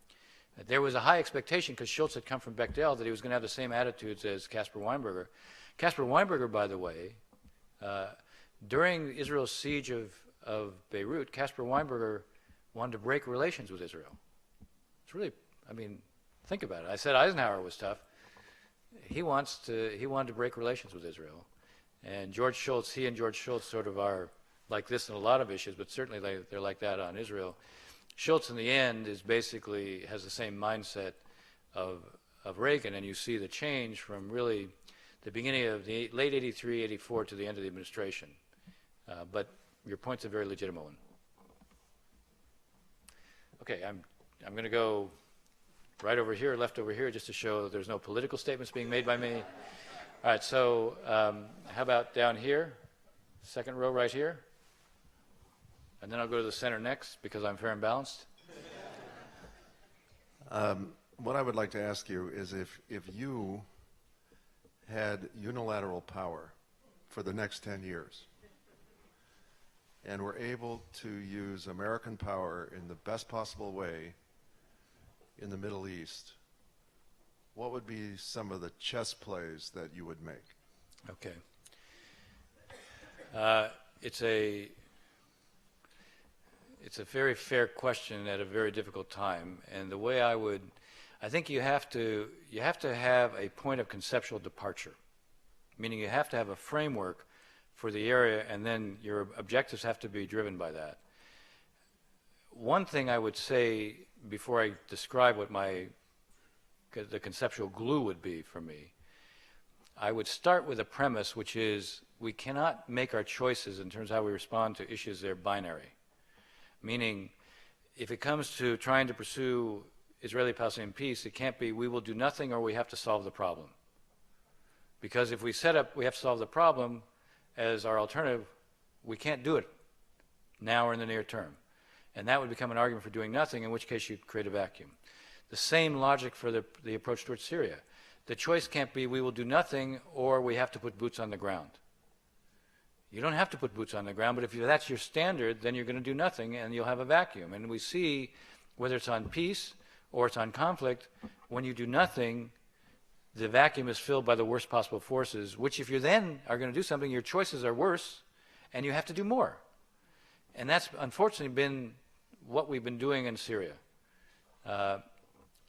there was a high expectation, because Shultz had come from Bechdel, that he was going to have the same attitudes as Caspar Weinberger. Caspar Weinberger, by the way, during Israel's siege of Beirut, Caspar Weinberger wanted to break relations with Israel. It's really, think about it. I said Eisenhower was tough. He wanted to break relations with Israel. And George Shultz, he and George Shultz sort of are like this in a lot of issues, but certainly they're like that on Israel. Shultz, in the end, has the same mindset of Reagan, and you see the change from really the beginning of the late 83, 84 to the end of the administration. But your point's a very legitimate one. Okay, I'm going to go right over here, left over here, just to show that there's no political statements being made by me. All right, so how about down here? Second row right here. And then I'll go to the center next, because I'm fair and balanced. What I would like to ask you is if you had unilateral power for the next 10 years and were able to use American power in the best possible way in the Middle East, what would be some of the chess plays that you would make? Okay. It's a very fair question at a very difficult time, and the way I think you have to have a point of conceptual departure, meaning you have to have a framework for the area, and then your objectives have to be driven by that. One thing I would say before I describe what the conceptual glue would be for me, I would start with a premise, which is we cannot make our choices in terms of how we respond to issues that are binary. Meaning, if it comes to trying to pursue Israeli-Palestinian peace, it can't be we will do nothing or we have to solve the problem. Because if we set up we have to solve the problem as our alternative, we can't do it now or in the near term. And that would become an argument for doing nothing, in which case you'd create a vacuum. The same logic for the approach towards Syria. The choice can't be we will do nothing or we have to put boots on the ground. You don't have to put boots on the ground, but if that's your standard, then you're going to do nothing and you'll have a vacuum. And we see, whether it's on peace or it's on conflict, when you do nothing, the vacuum is filled by the worst possible forces, which if you then are going to do something, your choices are worse and you have to do more. And that's unfortunately been what we've been doing in Syria.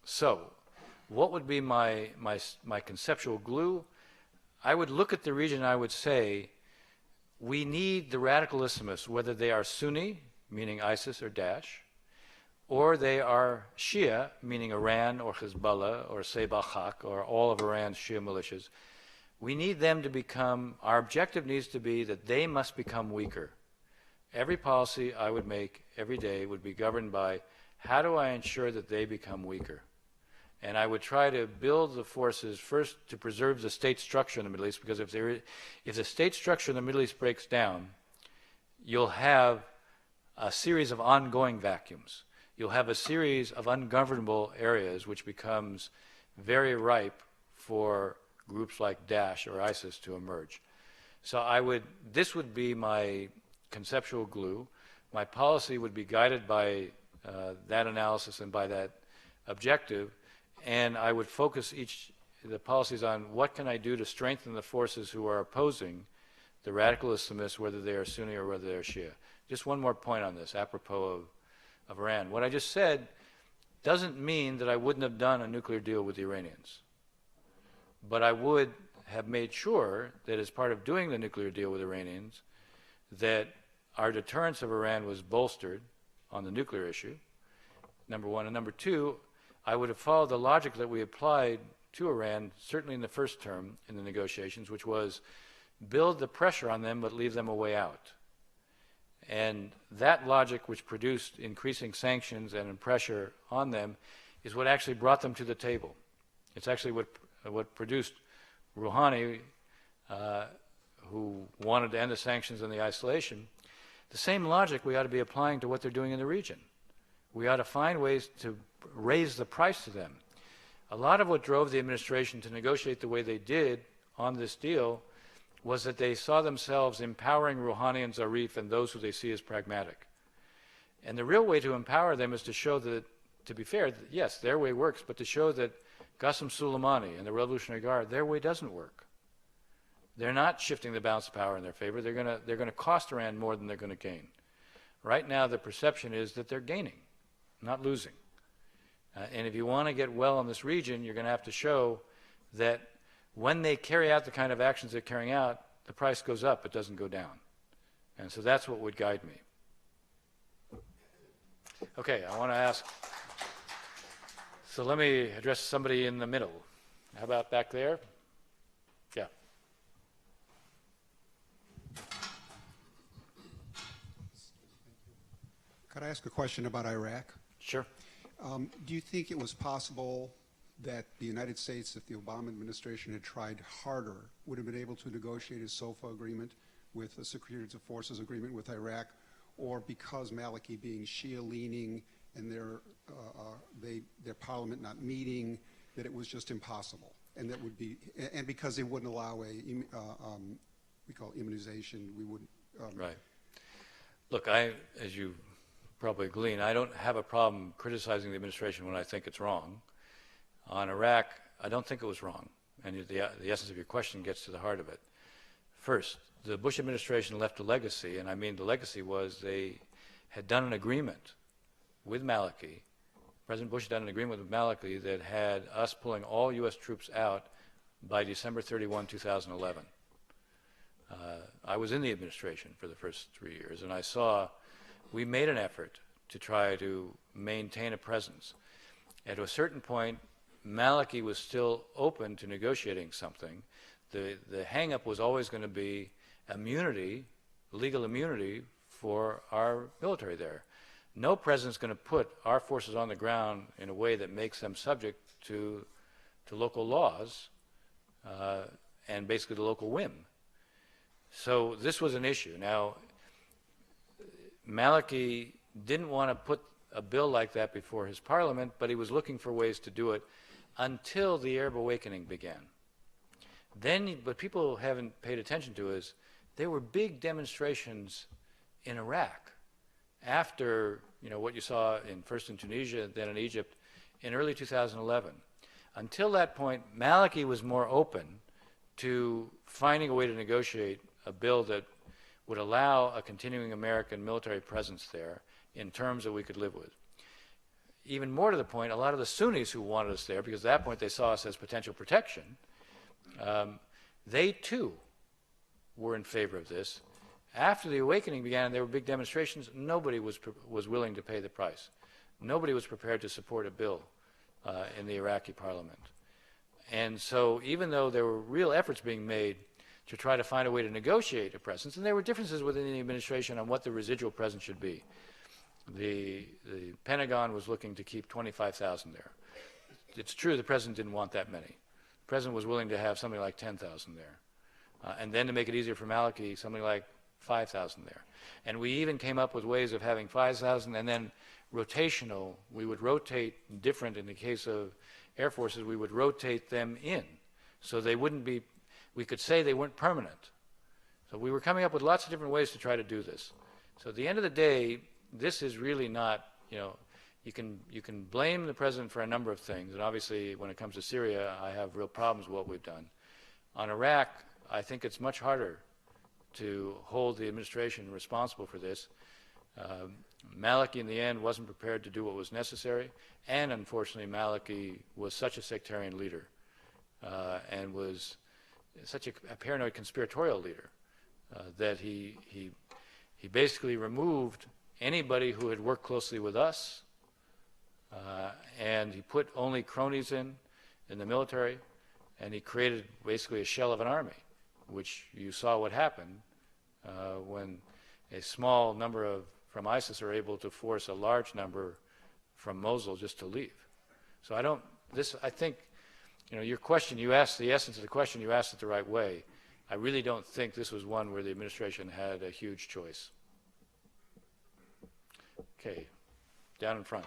So what would be my conceptual glue? I would look at the region and I would say, we need the radical Islamists, whether they are Sunni, meaning ISIS or Daesh, or they are Shia, meaning Iran or Hezbollah or Saybal Haq or all of Iran's Shia militias. We need them to become, our objective needs to be that they must become weaker. Every policy I would make every day would be governed by how do I ensure that they become weaker? And I would try to build the forces first to preserve the state structure in the Middle East, because if the state structure in the Middle East breaks down, you'll have a series of ongoing vacuums. You'll have a series of ungovernable areas which becomes very ripe for groups like Daesh or ISIS to emerge. So this would be my conceptual glue. My policy would be guided by that analysis and by that objective. And I would focus the policies on what can I do to strengthen the forces who are opposing the radical Islamists, whether they are Sunni or whether they're Shia. Just one more point on this, apropos of Iran. What I just said doesn't mean that I wouldn't have done a nuclear deal with the Iranians. But I would have made sure that as part of doing the nuclear deal with the Iranians, that our deterrence of Iran was bolstered on the nuclear issue, number one. And number two, I would have followed the logic that we applied to Iran, certainly in the first term in the negotiations, which was build the pressure on them but leave them a way out. And that logic, which produced increasing sanctions and pressure on them, is what actually brought them to the table. It's actually what produced Rouhani, who wanted to end the sanctions and the isolation. The same logic we ought to be applying to what they're doing in the region. We ought to find ways to raise the price to them. A lot of what drove the administration to negotiate the way they did on this deal was that they saw themselves empowering Rouhani and Zarif and those who they see as pragmatic. And the real way to empower them is to show that, to be fair, yes, their way works, but to show that Qasem Soleimani and the Revolutionary Guard, their way doesn't work. They're not shifting the balance of power in their favor. They're going to cost Iran more than they're going to gain. Right now, the perception is that they're gaining, not losing. And if you want to get well in this region, you're going to have to show that when they carry out the kind of actions they're carrying out, the price goes up, it doesn't go down. And so that's what would guide me. Okay, I want to ask, so let me address somebody in the middle. How about back there? Yeah. Could I ask a question about Iraq? Sure. Do you think it was possible that the United States, if the Obama administration had tried harder, would have been able to negotiate a SOFA agreement with a Security Forces agreement with Iraq, or because Maliki being Shia-leaning and their parliament not meeting, that it was just impossible, and that would be, and because they wouldn't allow we call immunization, we wouldn't. Right. Look, as you probably glean, I don't have a problem criticizing the administration when I think it's wrong. On Iraq, I don't think it was wrong, and the essence of your question gets to the heart of it. First, the Bush administration left a legacy, and I mean the legacy was they had done an agreement with Maliki. President Bush had done an agreement with Maliki that had us pulling all U.S. troops out by December 31, 2011. I was in the administration for the first 3 years, and I saw we made an effort to try to maintain a presence. At a certain point, Maliki was still open to negotiating something. The hang-up was always going to be immunity, legal immunity for our military there. No president's going to put our forces on the ground in a way that makes them subject to local laws and basically the local whim. So this was an issue. Now, Maliki didn't want to put a bill like that before his parliament, but he was looking for ways to do it until the Arab awakening began. Then, what people haven't paid attention to is there were big demonstrations in Iraq after what you saw first in Tunisia, then in Egypt, in early 2011. Until that point, Maliki was more open to finding a way to negotiate a bill that would allow a continuing American military presence there in terms that we could live with. Even more to the point, a lot of the Sunnis who wanted us there, because at that point they saw us as potential protection, they too were in favor of this. After the awakening began and there were big demonstrations, nobody was willing to pay the price. Nobody was prepared to support a bill in the Iraqi parliament. And so even though there were real efforts being made to try to find a way to negotiate a presence, and there were differences within the administration on what the residual presence should be. The Pentagon was looking to keep 25,000 there. It's true the president didn't want that many. The president was willing to have something like 10,000 there. And then to make it easier for Maliki, something like 5,000 there. And we even came up with ways of having 5,000 and then rotational. We would rotate different in the case of air forces. We would rotate them in. So they wouldn't be, we could say they weren't permanent. So we were coming up with lots of different ways to try to do this. So at the end of the day, this is really not, you can blame the president for a number of things. And obviously when it comes to Syria, I have real problems with what we've done. On Iraq, I think it's much harder to hold the administration responsible for this. Maliki, in the end, wasn't prepared to do what was necessary, and unfortunately, Maliki was such a sectarian leader and was such a paranoid conspiratorial leader that he basically removed anybody who had worked closely with us, and he put only cronies in the military, and he created basically a shell of an army, which you saw what happened when a small number from ISIS are able to force a large number from Mosul just to leave. So I think, your question, you asked, the essence of the question, you asked it the right way. I really don't think this was one where the administration had a huge choice. Okay, down in front.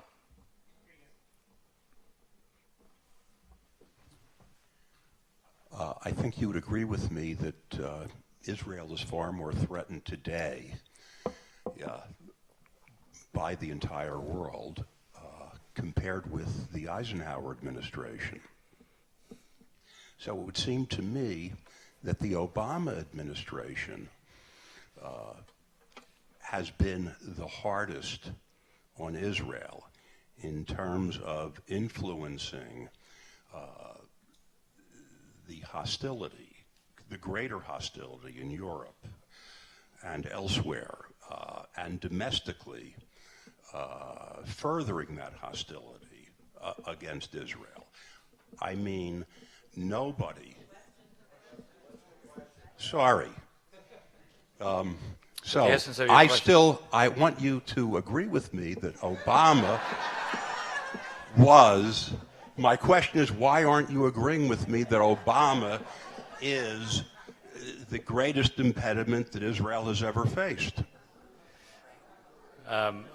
I think you would agree with me that Israel is far more threatened today by the entire world compared with the Eisenhower administration. So it would seem to me that the Obama administration has been the hardest on Israel in terms of influencing the hostility, the greater hostility in Europe and elsewhere, and domestically furthering that hostility against Israel. I mean, nobody. Sorry. So I want you to agree with me that Obama was. My question is, why aren't you agreeing with me that Obama is the greatest impediment that Israel has ever faced?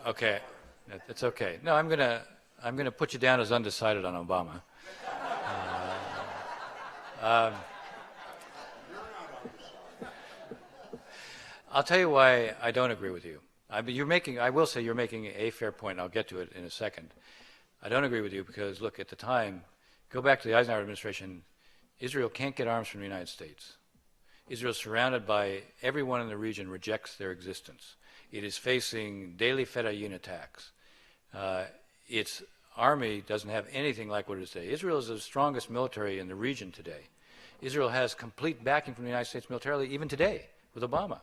Okay, that's okay. No, I'm gonna put you down as undecided on Obama. I'll tell you why I don't agree with you. I will say you're making a fair point, and I'll get to it in a second. I don't agree with you because, look, at the time, go back to the Eisenhower administration, Israel can't get arms from the United States. Israel is surrounded by everyone in the region rejects their existence. It is facing daily Fedayeen attacks. Its army doesn't have anything like what it is today. Israel is the strongest military in the region today. Israel has complete backing from the United States militarily even today with Obama.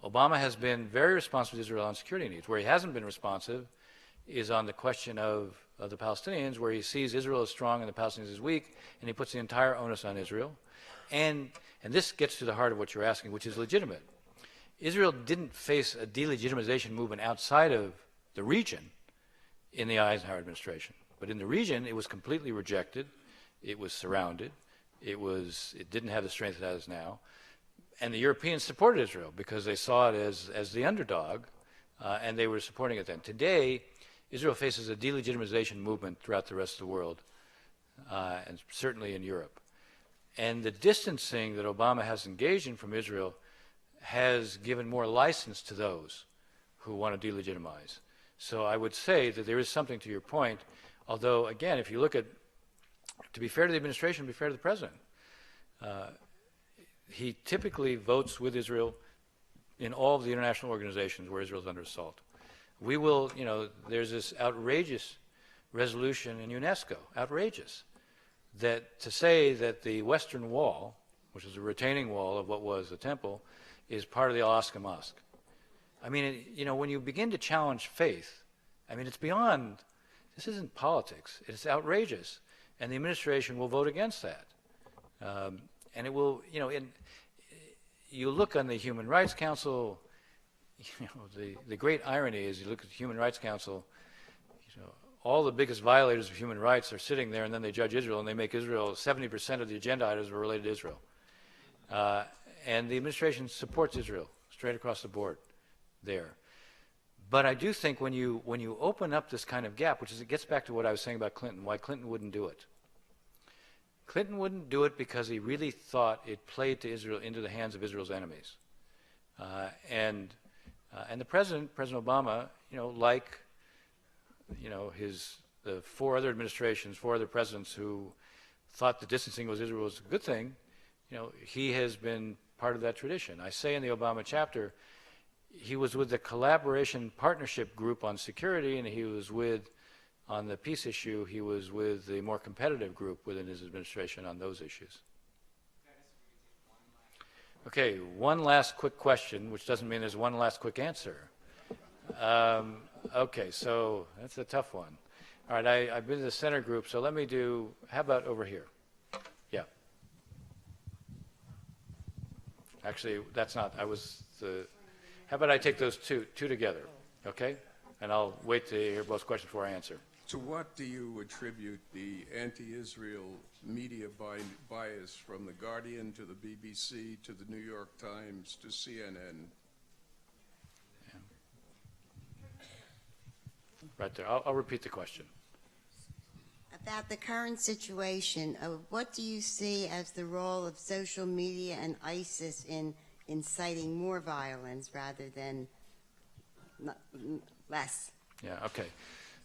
Obama has been very responsive to Israel on security needs. Where he hasn't been responsive is on the question of the Palestinians, where he sees Israel as strong and the Palestinians as weak, and he puts the entire onus on Israel. And this gets to the heart of what you're asking, which is legitimate. Israel didn't face a delegitimization movement outside of the region in the Eisenhower administration. But in the region, it was completely rejected. It was surrounded. It didn't have the strength it has now. And the Europeans supported Israel because they saw it as the underdog, and they were supporting it then. Today, Israel faces a delegitimization movement throughout the rest of the world, and certainly in Europe. And the distancing that Obama has engaged in from Israel has given more license to those who want to delegitimize. So I would say that there is something to your point, although, again, if you look at, to be fair to the administration, be fair to the president, he typically votes with Israel in all of the international organizations where Israel is under assault. We will, there's this outrageous resolution in UNESCO, outrageous, that to say that the Western Wall, which is a retaining wall of what was the temple, is part of the Al-Aqsa Mosque. I mean, when you begin to challenge faith, I mean, it's beyond, this isn't politics, it's outrageous. And the administration will vote against that. And it will, you look on the Human Rights Council, the great irony is you look at the Human Rights Council, all the biggest violators of human rights are sitting there, and then they judge Israel, and they make Israel, 70% of the agenda items are related to Israel. And the administration supports Israel straight across the board there. But I do think when you open up this kind of gap, which is, it gets back to what I was saying about Clinton, why Clinton wouldn't do it. Clinton wouldn't do it because he really thought it played to Israel into the hands of Israel's enemies. And the President Obama, like the four other administrations, four other presidents who thought the distancing was Israel was a good thing, he has been part of that tradition. I say in the Obama chapter, he was with the Collaboration Partnership Group on Security, and he was with, on the peace issue, he was with the more competitive group within his administration on those issues. Okay, one last quick question, which doesn't mean there's one last quick answer. Okay, so that's a tough one. All right, I've been to the center group, so let me do, how about over here? Yeah. Actually, that's not, how about I take those two together, okay? And I'll wait to hear both questions before I answer. To what do you attribute the anti-Israel media bias from The Guardian to the BBC to the New York Times to CNN? Right there. I'll repeat the question. About the current situation, what do you see as the role of social media and ISIS in inciting more violence rather than less? Yeah, okay.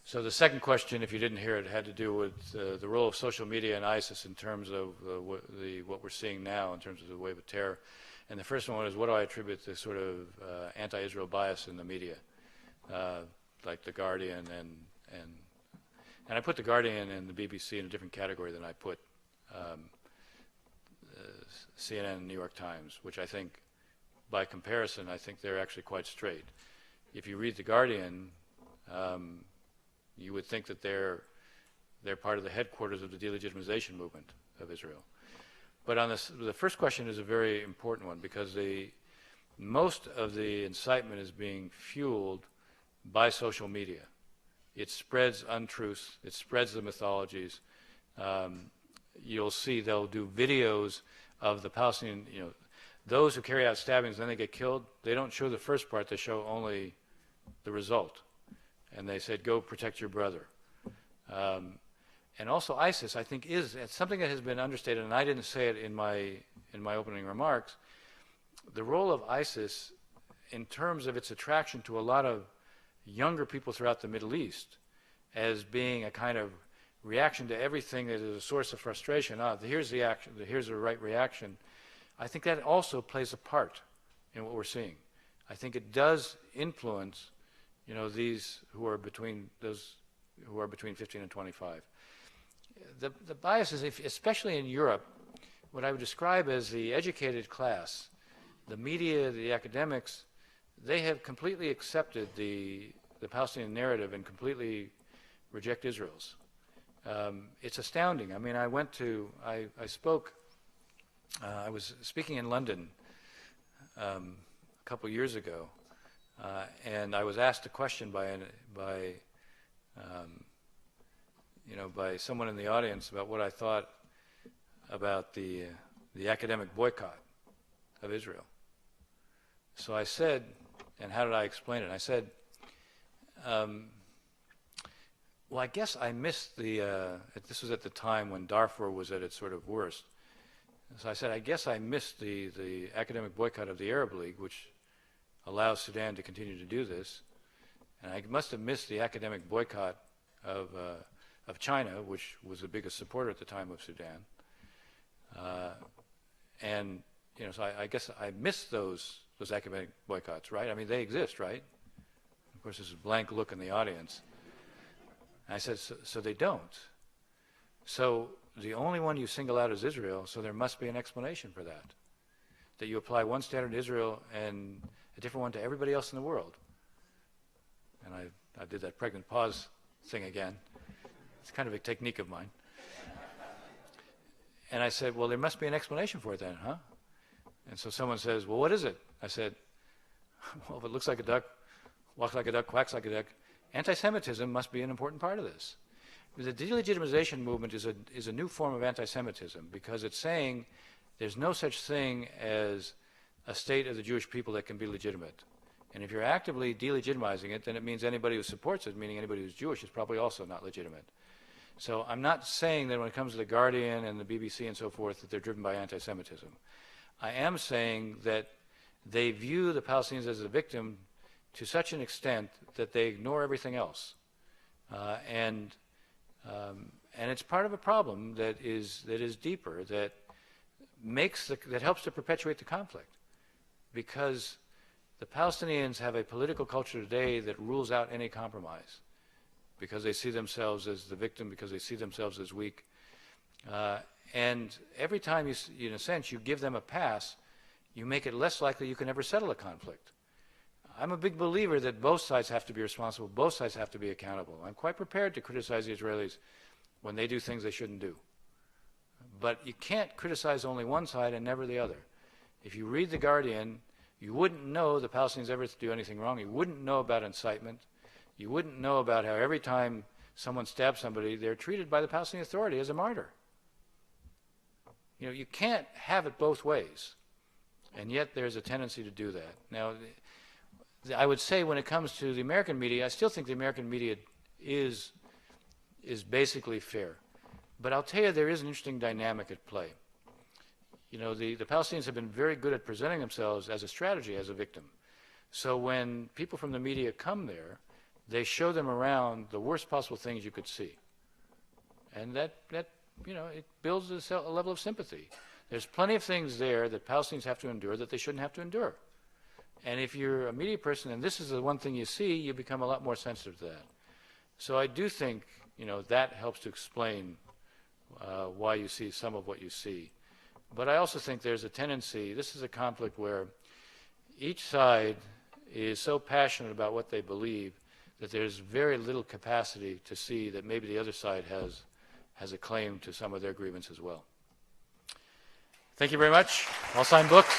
So the second question, if you didn't hear it, had to do with the role of social media and ISIS in terms of what we're seeing now in terms of the wave of terror. And the first one is, what do I attribute the sort of anti-Israel bias in the media, like The Guardian and I put The Guardian and the BBC in a different category than I put CNN and New York Times, which I think, by comparison, I think they're actually quite straight. If you read The Guardian, you would think that they're part of the headquarters of the delegitimization movement of Israel. But on the first question is a very important one, because most of the incitement is being fueled by social media. It spreads untruths. It spreads the mythologies. You'll see they'll do videos of the Palestinian, those who carry out stabbings, then they get killed. They don't show the first part. They show only the result. And they said, go protect your brother. And also ISIS, I think, is something that has been understated, and I didn't say it in my opening remarks. The role of ISIS in terms of its attraction to a lot of younger people throughout the Middle East as being a kind of reaction to everything that is a source of frustration. Here's the action, here's the right reaction. I think that also plays a part in what we're seeing. I think it does influence, these who are between 15 and 25. The bias is, especially in Europe, what I would describe as the educated class, the media, the academics, they have completely accepted the Palestinian narrative and completely reject Israel's. It's astounding. I mean, I was speaking in London a couple years ago, and I was asked a question by someone in the audience about what I thought about the academic boycott of Israel. So I said, and how did I explain it? I said, well, I guess I missed this was at the time when Darfur was at its sort of worst. So I said, I guess I missed the academic boycott of the Arab League, which allows Sudan to continue to do this. And I must have missed the academic boycott of China, which was the biggest supporter at the time of Sudan. So I guess I missed those academic boycotts, right? I mean, they exist, right? Of course, there's a blank look in the audience. And I said, so they don't. So the only one you single out is Israel, so there must be an explanation for that. That you apply one standard to Israel and a different one to everybody else in the world. And I did that pregnant pause thing again. It's kind of a technique of mine. And I said, well, there must be an explanation for it then, huh? And so someone says, well, what is it? I said, well, if it looks like a duck, walks like a duck, quacks like a duck, anti-Semitism must be an important part of this. The delegitimization movement is a new form of anti-Semitism, because it's saying there's no such thing as a state of the Jewish people that can be legitimate. And if you're actively delegitimizing it, then it means anybody who supports it, meaning anybody who's Jewish, is probably also not legitimate. So I'm not saying that when it comes to The Guardian and the BBC and so forth that they're driven by anti-Semitism. I am saying that they view the Palestinians as a victim to such an extent that they ignore everything else. And it's part of a problem that is deeper, that helps to perpetuate the conflict. Because the Palestinians have a political culture today that rules out any compromise, because they see themselves as the victim, because they see themselves as weak. And every time in a sense, you give them a pass, you make it less likely you can ever settle a conflict. I'm a big believer that both sides have to be responsible, both sides have to be accountable. I'm quite prepared to criticize the Israelis when they do things they shouldn't do. But you can't criticize only one side and never the other. If you read The Guardian, you wouldn't know the Palestinians ever do anything wrong. You wouldn't know about incitement. You wouldn't know about how every time someone stabs somebody, they're treated by the Palestinian Authority as a martyr. You know, you can't have it both ways. And yet there's a tendency to do that. Now, I would say when it comes to the American media, I still think the American media is basically fair. But I'll tell you, there is an interesting dynamic at play. You know, the Palestinians have been very good at presenting themselves as a strategy, as a victim. So when people from the media come there, they show them around the worst possible things you could see. And that you know, it builds a level of sympathy. There's plenty of things there that Palestinians have to endure that they shouldn't have to endure. And if you're a media person and this is the one thing you see, you become a lot more sensitive to that. So I do think, you know, that helps to explain why you see some of what you see. But I also think there's a tendency, this is a conflict where each side is so passionate about what they believe that there's very little capacity to see that maybe the other side has a claim to some of their grievance as well. Thank you very much. I'll sign books.